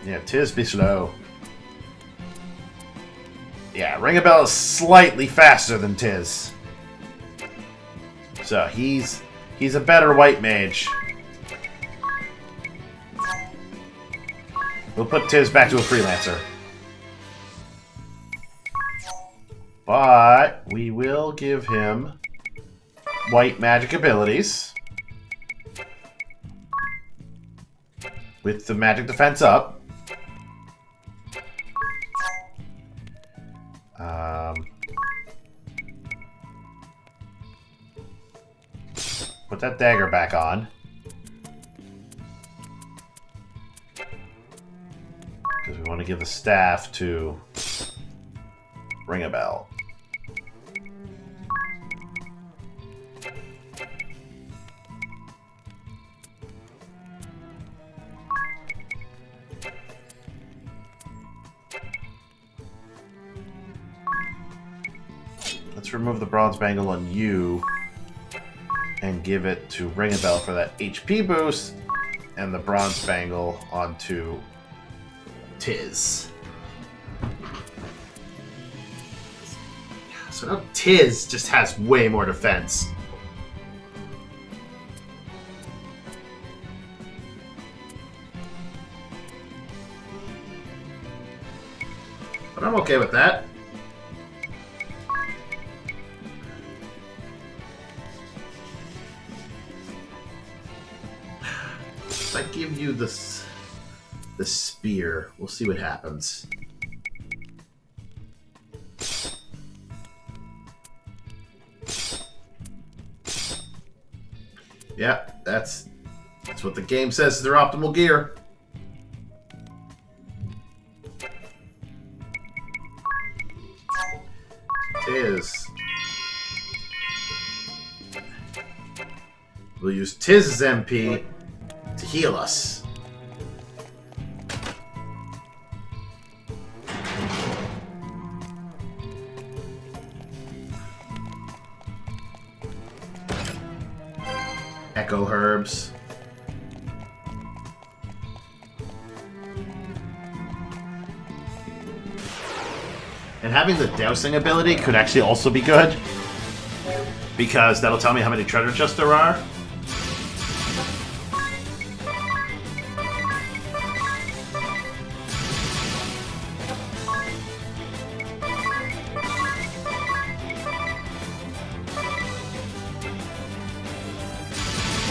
Yeah, Tiz be slow. Yeah, Ring a Bell is slightly faster than Tiz. So he's He's a better white mage. We'll put Tiz back to a freelancer. But we will give him white magic abilities. With the magic defense up. Put that dagger back on. Because we want to give the staff to Ring a Bell. Let's remove the bronze bangle on you and give it to Ring a Bell for that HP boost, and the bronze bangle onto Tiz. So now Tiz just has way more defense. But I'm okay with that. If I give you the spear, we'll see what happens. Yeah, that's what the game says is their optimal gear. Tiz. We'll use Tiz's MP to heal us. Echo herbs. And having the dousing ability could actually also be good, because that'll tell me how many treasure chests there are.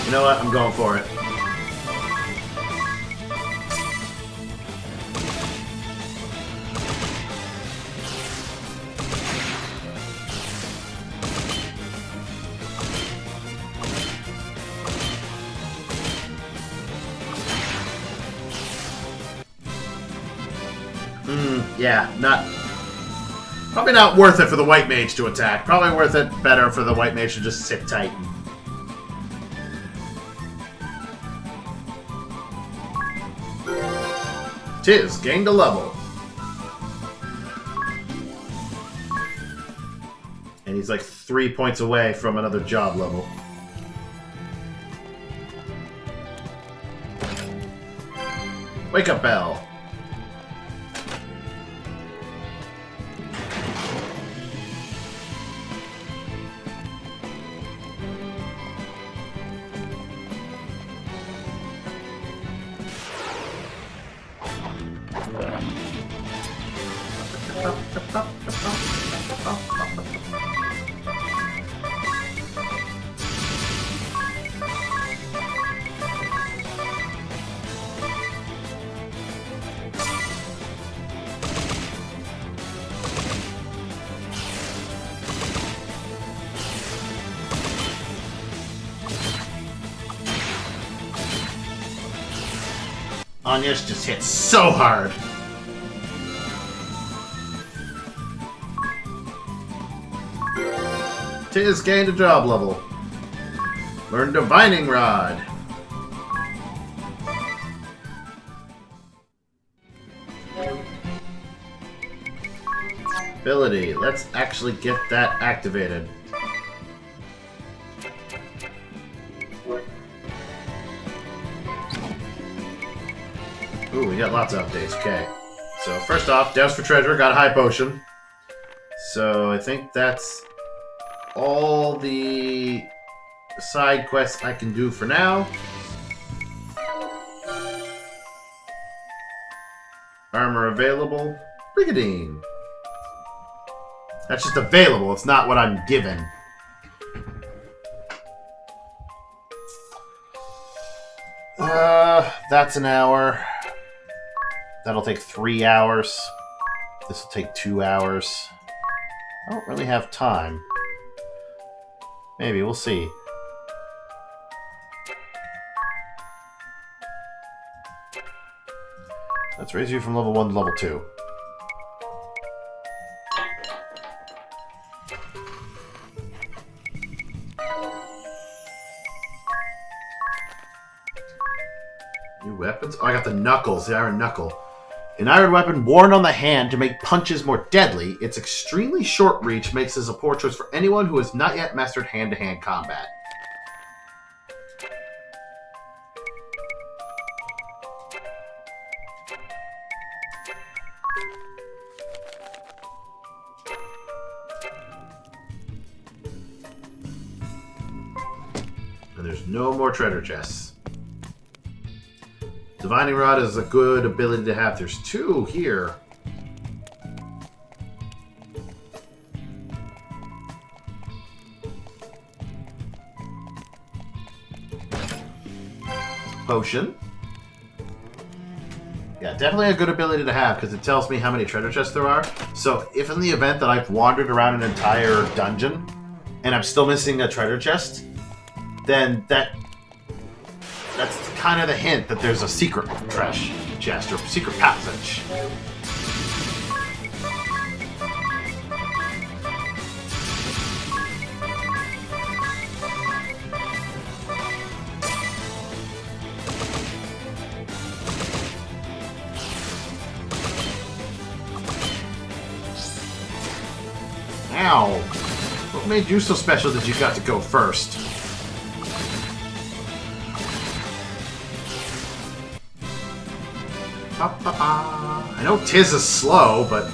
You know what? I'm going for it. Yeah, probably not worth it for the white mage to attack. Probably worth it better for the white mage to just sit tight. Tiz gained a level. And he's like 3 points away from another job level. Wake up bell. Anya's just hit so hard. Tiz gained a job level. Learn Divining Rod. Ability. Let's actually get that activated. Ooh, we got lots of updates. Okay. So, first off, Douse for Treasure got a high potion. So, I think that's all the side quests I can do for now. Armor available. Brigadine. That's just available. It's not what I'm given. That's an hour. That'll take 3 hours. This will take 2 hours. I don't really have time. Maybe, we'll see. Let's raise you from level 1 to level 2. New weapons? Oh, I got the knuckles, the iron knuckle. An iron weapon worn on the hand to make punches more deadly. Its extremely short reach makes this a poor choice for anyone who has not yet mastered hand-to-hand combat. And there's no more treasure chests. Divining Rod is a good ability to have. There's 2 here. Potion. Yeah, definitely a good ability to have because it tells me how many treasure chests there are. So if in the event that I've wandered around an entire dungeon and I'm still missing a treasure chest, then that's kind of the hint that there's a secret treasure chest or secret passage. Ow! What made you so special that you got to go first? I know Tiz is slow, but...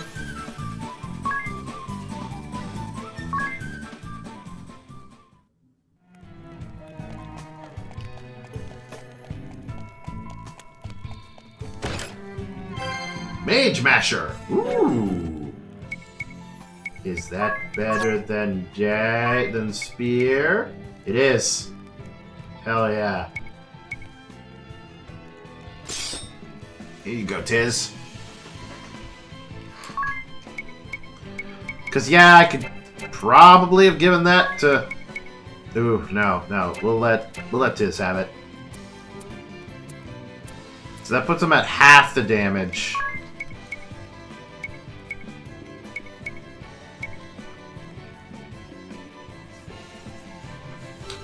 Mage Masher! Ooh! Is that better than Spear? It is. Hell yeah. Here you go, Tiz. Because, yeah, I could probably have given that to... Ooh, no. We'll let Tiz have it. So that puts him at half the damage.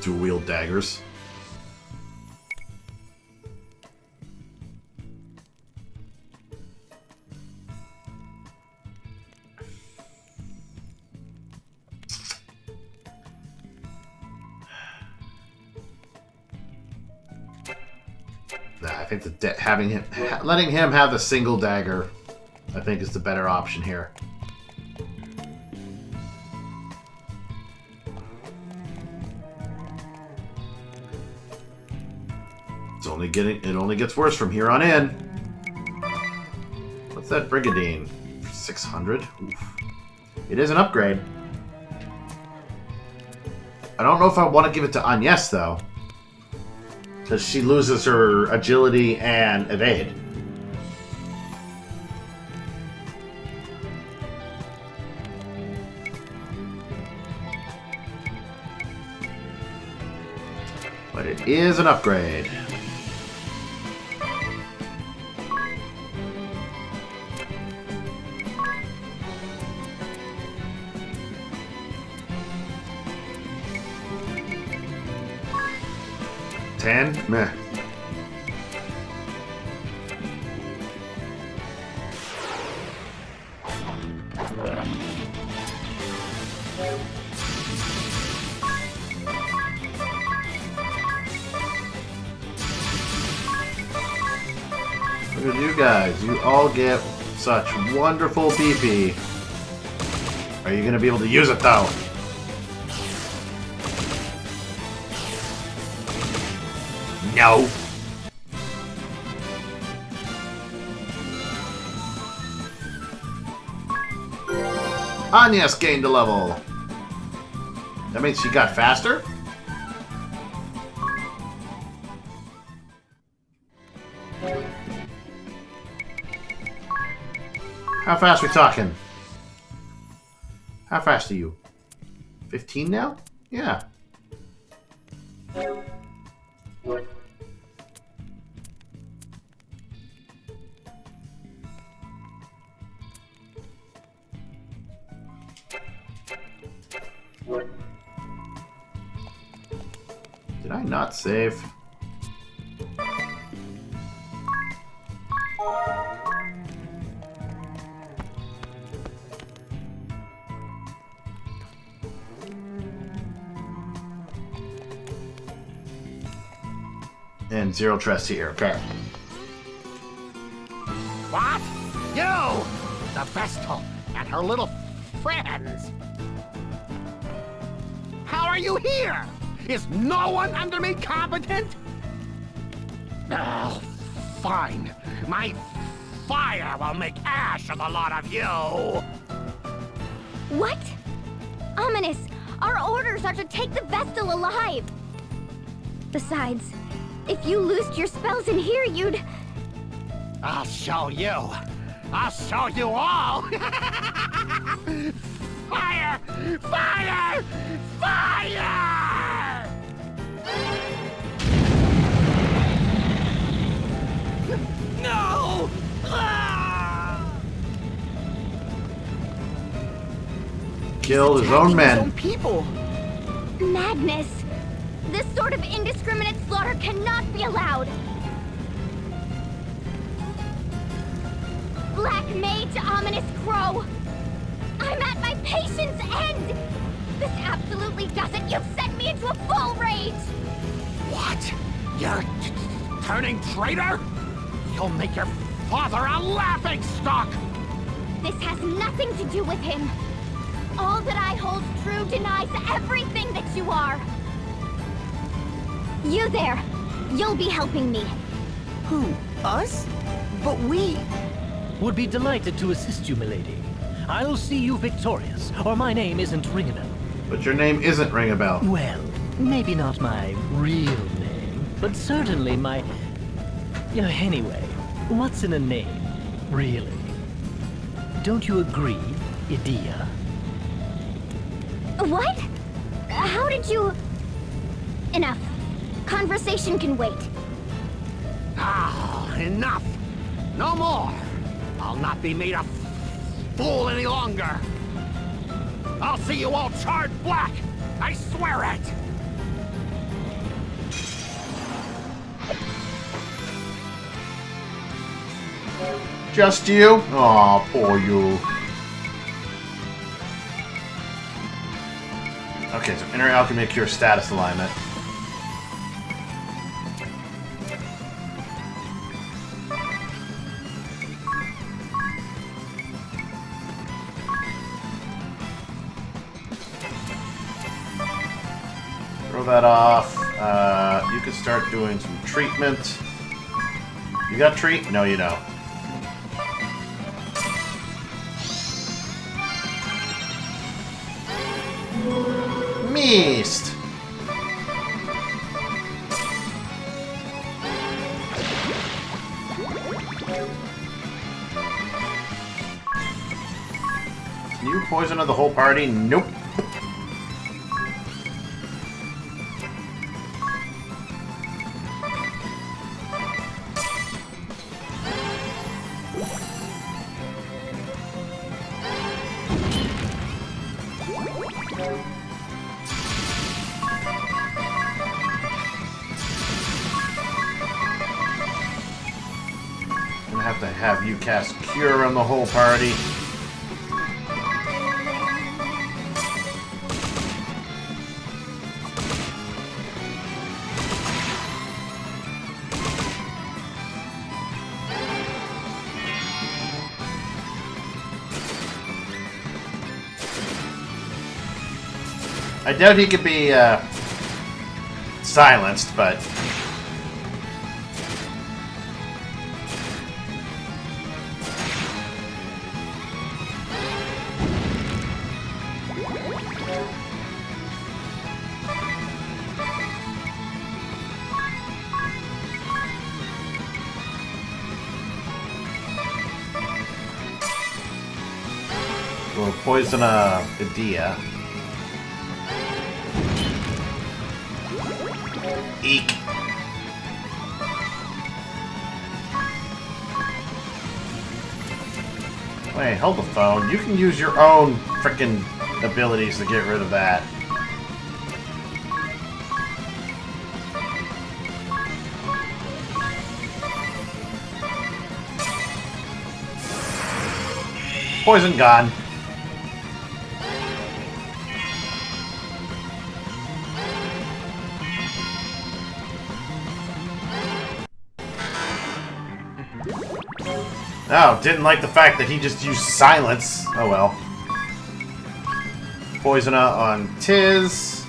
Dual-wield daggers. I think letting him have the single dagger, I think, is the better option here. It only gets worse from here on in. What's that Brigadine? 600? Oof. It is an upgrade. I don't know if I want to give it to Agnes, though. Because she loses her agility and evade. But it is an upgrade. Meh. Look at you guys. You all get such wonderful PP. Are you going to be able to use it, though? No. Agnes gained a level. That means she got faster? How fast we talking? How fast are you? 15 now? Yeah. Did I not save? And zero trust here. Okay. What? You! The Vestal and her little friends. How are you here? Is no one under me competent? Oh, fine. My fire will make ash of the lot of you. What? Ominous, our orders are to take the Vestal alive. Besides, if you loosed your spells in here, you'd... I'll show you. I'll show you all. Fire! Fire! Fire! No! Ah! Killed his own His men. own people. Madness! This sort of indiscriminate slaughter cannot be allowed! Black Mage Ominous Crow! I'm at my patience end! This absolutely does it! You've sent me into a full rage! What? You're turning traitor? You'll make your father a laughingstock! This has nothing to do with him. All that I hold true denies everything that you are. You there. You'll be helping me. Who? Us? But we... Would be delighted to assist you, milady. I'll see you victorious, or my name isn't Ringabell. But your name isn't Ring a Bell. Well, maybe not my real name, but certainly my... Anyway, what's in a name, really? Don't you agree, Edea? What? How did you... Enough. Conversation can wait. Ah, enough! No more! I'll not be made a fool any longer! I'll see you all charred black! I swear it! Just you? Aw, poor you. Okay, so Inner Alchemy Cure status alignment. Throw that off. You can start doing some treatment. You got treat? No, you don't. Missed. Can you poison the whole party? Nope. Gonna have to have you cast Cure on the whole party. I doubt he could be silenced, but We'll poison Edea. Eek. Wait, hold the phone. You can use your own frickin' abilities to get rid of that. Poison gone. Oh, didn't like the fact that he just used silence. Oh well. Poisona on Tiz.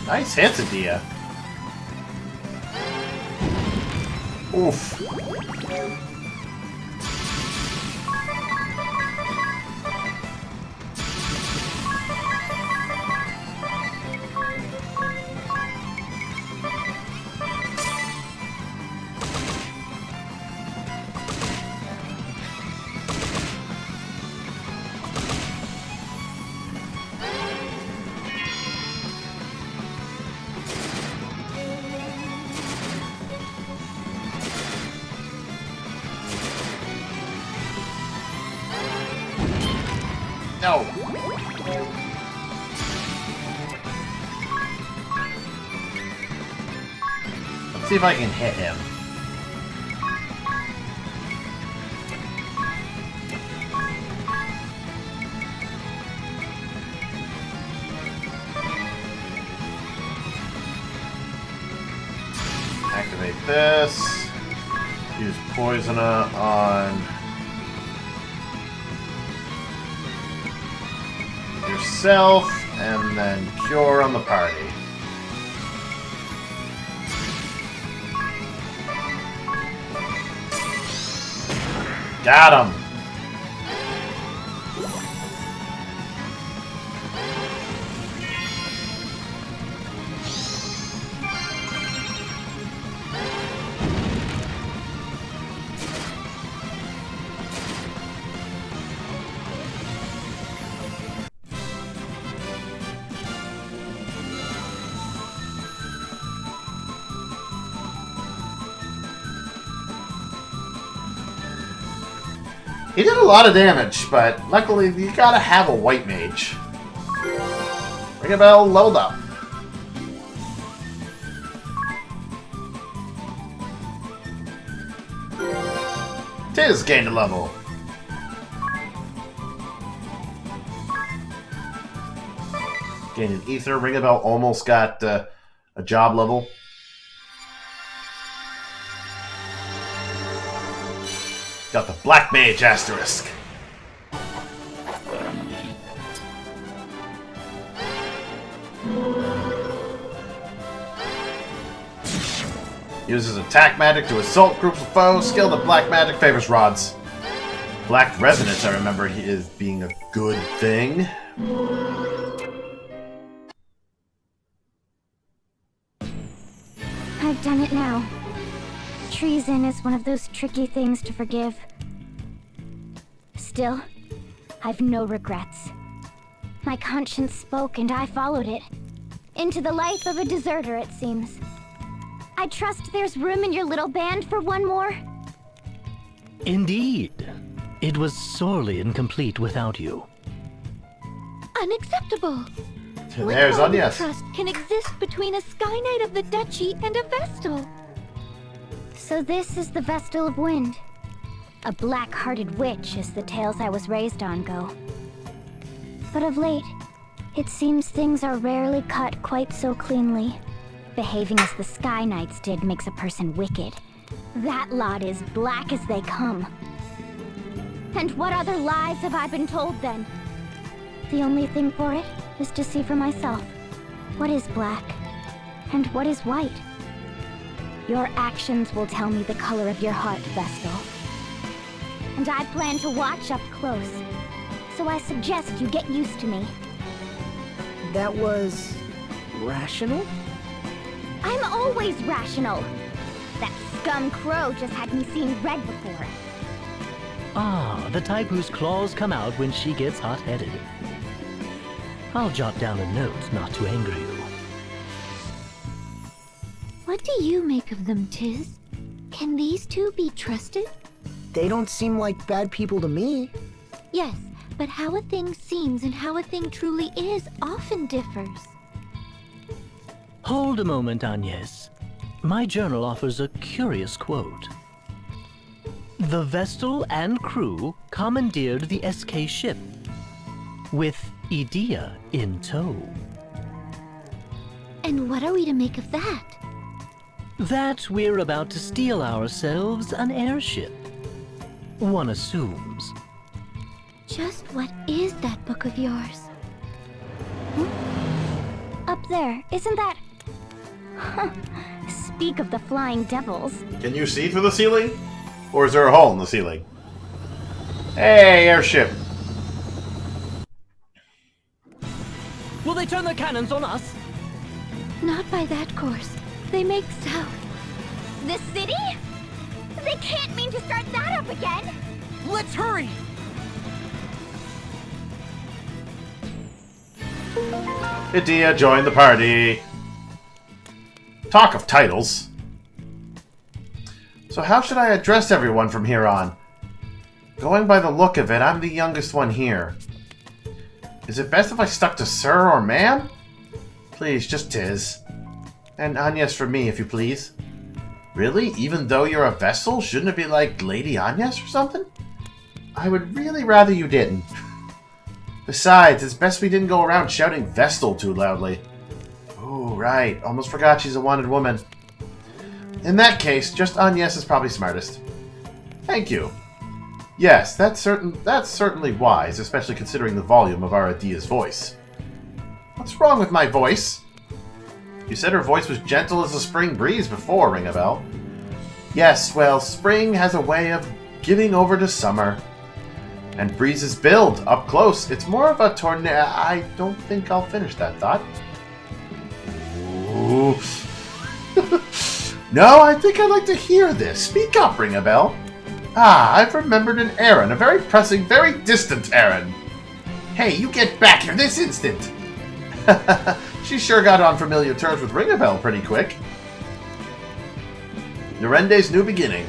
Nice hits, Edea. Oof. No. Let's see if I can hit him. Activate this. Use Poisona on yourself, and then Cure on the party. Got him! He did a lot of damage, but luckily you gotta have a white mage. Ring a bell, leveled up. Tiz gained a level. Gained an ether. Ring a bell almost got a job level. Got the Black Mage asterisk. Uses attack magic to assault groups of foes. Skill the Black Magic favors rods. Black Resonance, I remember, he is being a good thing. I've done it now. Treason is one of those tricky things to forgive. Still, I've no regrets. My conscience spoke and I followed it. Into the life of a deserter, it seems. I trust there's room in your little band for one more? Indeed. It was sorely incomplete without you. Unacceptable! There's What Onyas. trust can exist between a Sky Knight of the Duchy and a Vestal? So this is the Vestal of Wind. A black-hearted witch, as the tales I was raised on go. But of late, it seems things are rarely cut quite so cleanly. Behaving as the Sky Knights did makes a person wicked. That lot is black as they come. And what other lies have I been told then? The only thing for it is to see for myself. What is black? And what is white? Your actions will tell me the color of your heart, Vestal. And I plan to watch up close. So I suggest you get used to me. That was... rational? I'm always rational. That scum Crow just had me seeing red before. Ah, the type whose claws come out when she gets hot-headed. I'll jot down a note not to anger you. What do you make of them, Tiz? Can these two be trusted? They don't seem like bad people to me. Yes, but how a thing seems and how a thing truly is often differs. Hold a moment, Agnes. My journal offers a curious quote. The Vestal and crew commandeered the SK ship, with Edea in tow. And what are we to make of that? That we're about to steal ourselves an airship. One assumes. Just what is that book of yours? Up there, isn't that... Speak of the flying devils. Can you see through the ceiling? Or is there a hole in the ceiling? Hey, airship. Will they turn their cannons on us? Not by that course. They make south. The city? They can't mean to start that up again! Let's hurry! Edea joined the party. Talk of titles. So how should I address everyone from here on? Going by the look of it, I'm the youngest one here. Is it best if I stuck to Sir or Ma'am? Please, just Tiz. And Agnes for me, if you please. Really? Even though you're a Vestal, shouldn't it be like Lady Agnes or something? I would really rather you didn't. Besides, it's best we didn't go around shouting Vestal too loudly. Oh, right. Almost forgot she's a wanted woman. In that case, just Agnes is probably smartest. Thank you. Yes, that's certainly wise, especially considering the volume of our Edea's voice. What's wrong with my voice? You said her voice was gentle as a spring breeze before, ring a bell. Yes, well, spring has a way of giving over to summer. And breezes build up close. It's more of a tornado. I don't think I'll finish that thought. Ooh. No, I think I'd like to hear this. Speak up, ring a bell. Ah, I've remembered an errand. A very pressing, very distant errand. Hey, you get back here this instant. She sure got on familiar terms with Ringabel pretty quick. Nerende's new beginning.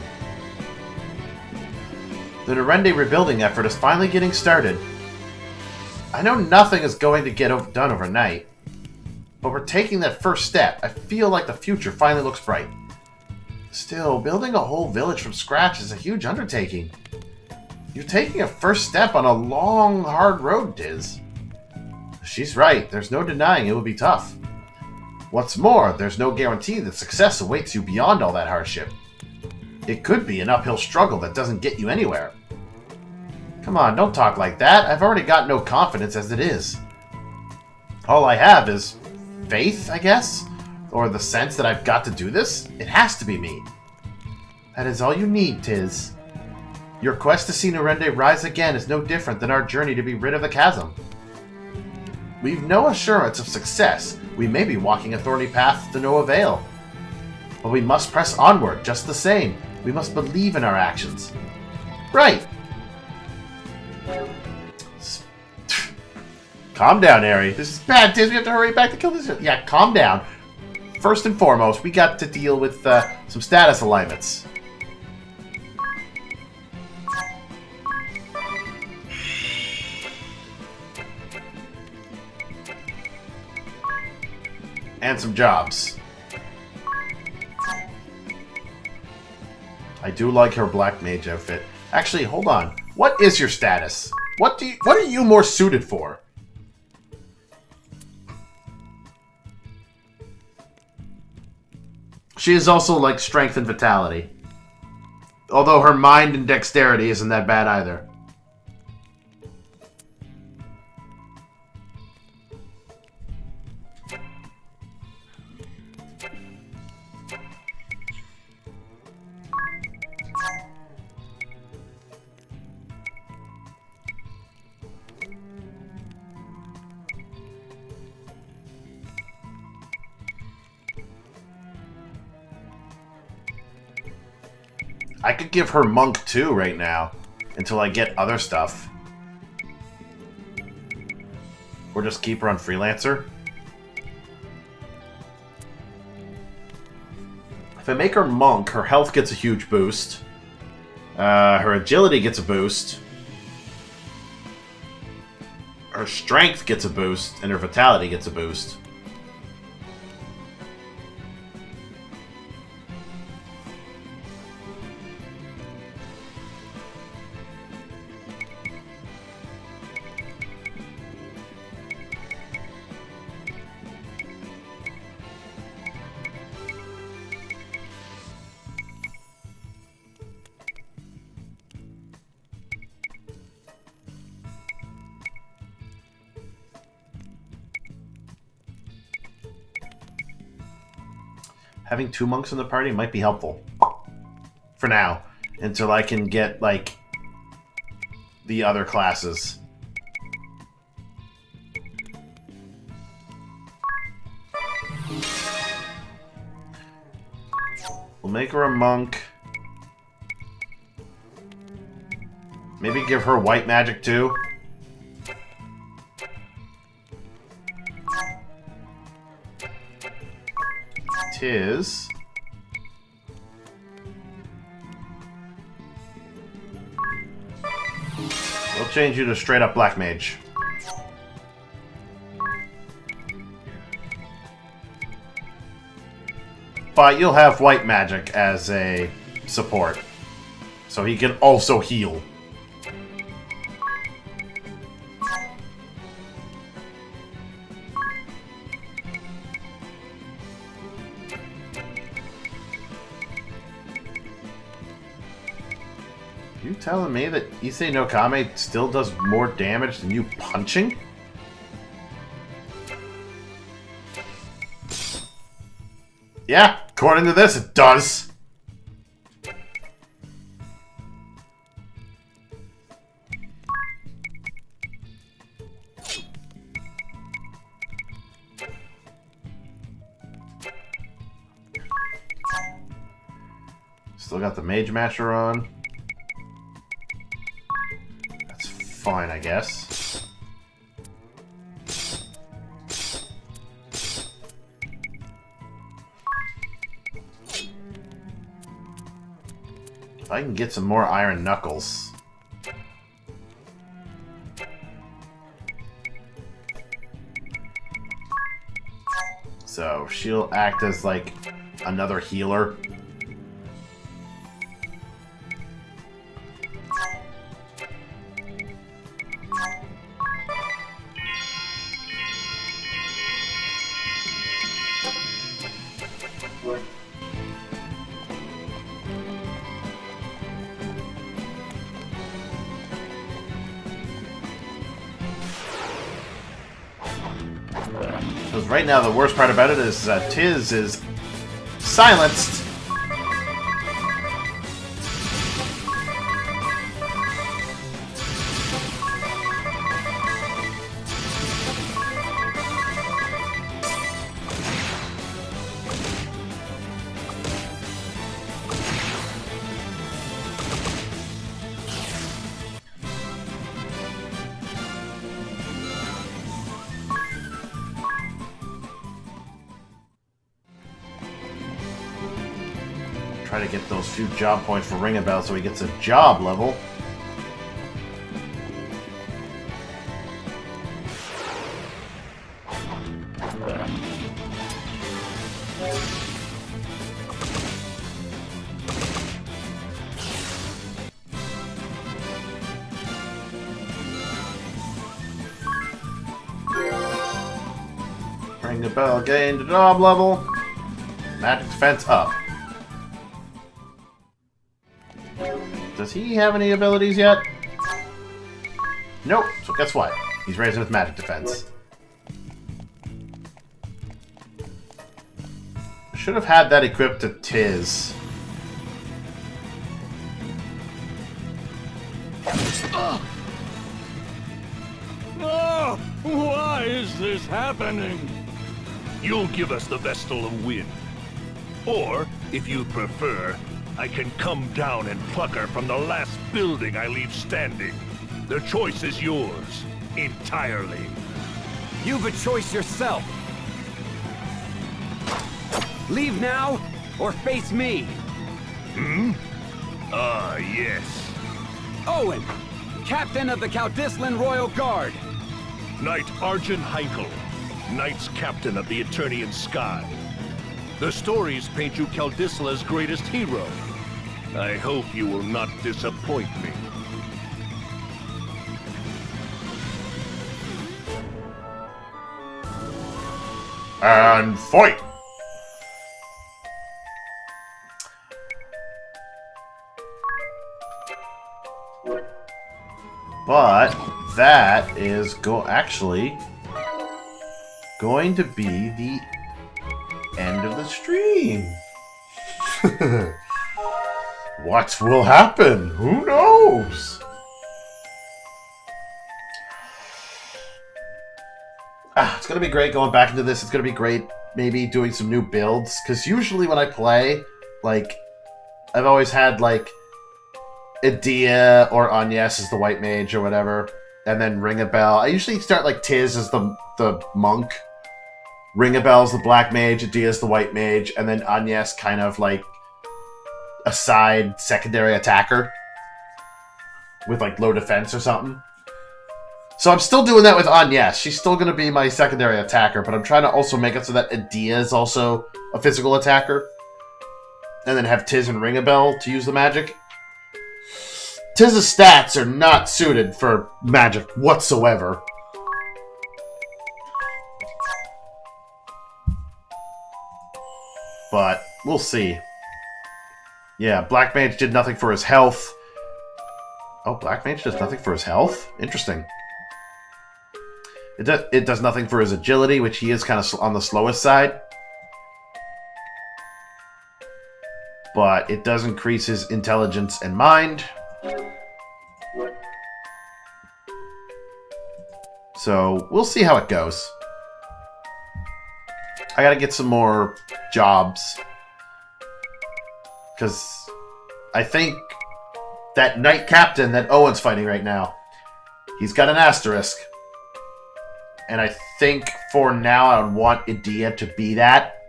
The Nerende rebuilding effort is finally getting started. I know nothing is going to get done overnight, but we're taking that first step. I feel like the future finally looks bright. Still, building a whole village from scratch is a huge undertaking. You're taking a first step on a long, hard road, Tiz. She's right. There's no denying it would be tough. What's more, there's no guarantee that success awaits you beyond all that hardship. It could be an uphill struggle that doesn't get you anywhere. Come on, don't talk like that. I've already got no confidence as it is. All I have is faith, I guess? Or the sense that I've got to do this? It has to be me. That is all you need, Tiz. Your quest to see Nerende rise again is no different than our journey to be rid of the chasm. We've no assurance of success. We may be walking a thorny path to no avail. But we must press onward just the same. We must believe in our actions. Right. Calm down, Ari. This is bad, Tiz. We have to hurry back to kill this. Yeah, calm down. First and foremost, we got to deal with some status alignments. And some jobs. I do like her black mage outfit. Actually, hold on. What is your status? What are you more suited for? She is also like strength and vitality. Although her mind and dexterity isn't that bad either. I could give her Monk too right now until I get other stuff. Or just keep her on Freelancer. If I make her Monk, her health gets a huge boost. Her agility gets a boost. Her strength gets a boost, and her vitality gets a boost. Having 2 monks in the party might be helpful. For now. Until I can get, like, the other classes. We'll make her a monk. Maybe give her white magic too. Tiz. We'll change you to straight up black mage. But you'll have white magic as a support. So he can also heal. You telling me that Issei no Kame still does more damage than you punching? Yeah, according to this, it does. Still got the Mage Masher on. That's fine, I guess. If I can get some more Iron Knuckles. So she'll act as like another healer. Because right now the worst part about it is Tiz is silenced. Try to get those few job points for Ring a Bell so he gets a job level. Ring the Bell gained a job level. Magic defense up. Does he have any abilities yet? Nope. So guess what? He's raising his magic defense. Should have had that equipped to Tiz. Oh, why is this happening? You'll give us the Vestal of Wind. Or, if you prefer, I can come down and pluck her from the last building I leave standing. The choice is yours, entirely. You've a choice yourself. Leave now, or face me. Hmm? Ah, yes. Owen, Captain of the Caldislan Royal Guard. Knight Arjun Heinkel, Knights Captain of the Eternian Sky. The stories paint you Caldisla's greatest hero. I hope you will not disappoint me. And fight! But that is actually going to be the end of the stream. What will happen? Who knows? It's going to be great going back into this. It's going to be great maybe doing some new builds. Because usually when I play, like, I've always had, like, Edea or Agnes as the white mage or whatever. And then Ring a Bell. I usually start, like, Tiz as the monk. Ring a Bell's the black mage. Edea's the white mage. And then Agnes kind of, like, a side secondary attacker. With, like, low defense or something. So I'm still doing that with Agnes. She's still going to be my secondary attacker, but I'm trying to also make it so that Edea is also a physical attacker. And then have Tiz and Ring a Bell to use the magic. Tiz's stats are not suited for magic whatsoever. But we'll see. Yeah, Black Mage did nothing for his health. Oh, Black Mage does nothing for his health? Interesting. It does nothing for his agility, which he is kind of on the slowest side. But it does increase his intelligence and mind. So, we'll see how it goes. I gotta get some more jobs. Because I think that Knight Captain that Owen's fighting right now, he's got an asterisk. And I think for now I would want Edea to be that.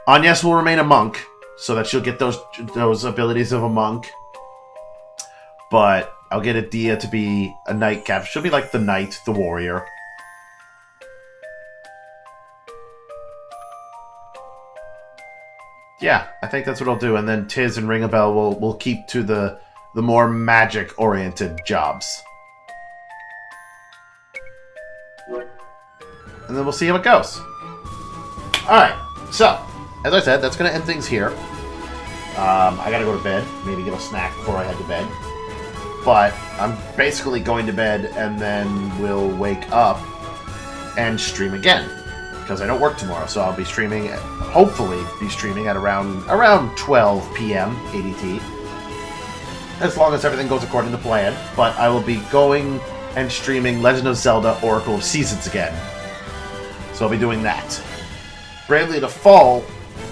Agnes will remain a monk, so that she'll get those abilities of a monk. But I'll get Edea to be a knight captain. She'll be like the knight, the warrior. Yeah, I think that's what I'll do. And then Tiz and Ring a Bell will keep to the more magic-oriented jobs. And then we'll see how it goes. Alright, so, as I said, that's going to end things here. I gotta go to bed, maybe get a snack before I head to bed. But I'm basically going to bed and then we'll wake up and stream again. Because I don't work tomorrow, so I'll be streaming, hopefully be streaming at around 12 p.m. ADT. As long as everything goes according to plan. But I will be going and streaming Legend of Zelda Oracle of Seasons again. So I'll be doing that. Bravely Default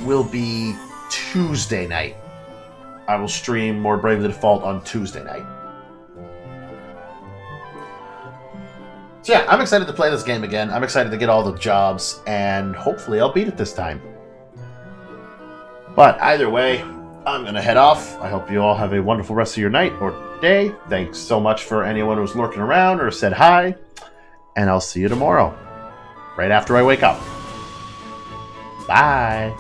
will be Tuesday night. I will stream more Bravely Default on Tuesday night. So yeah, I'm excited to play this game again. I'm excited to get all the jobs, and hopefully I'll beat it this time. But either way, I'm going to head off. I hope you all have a wonderful rest of your night or day. Thanks so much for anyone who's lurking around or said hi. And I'll see you tomorrow, right after I wake up. Bye.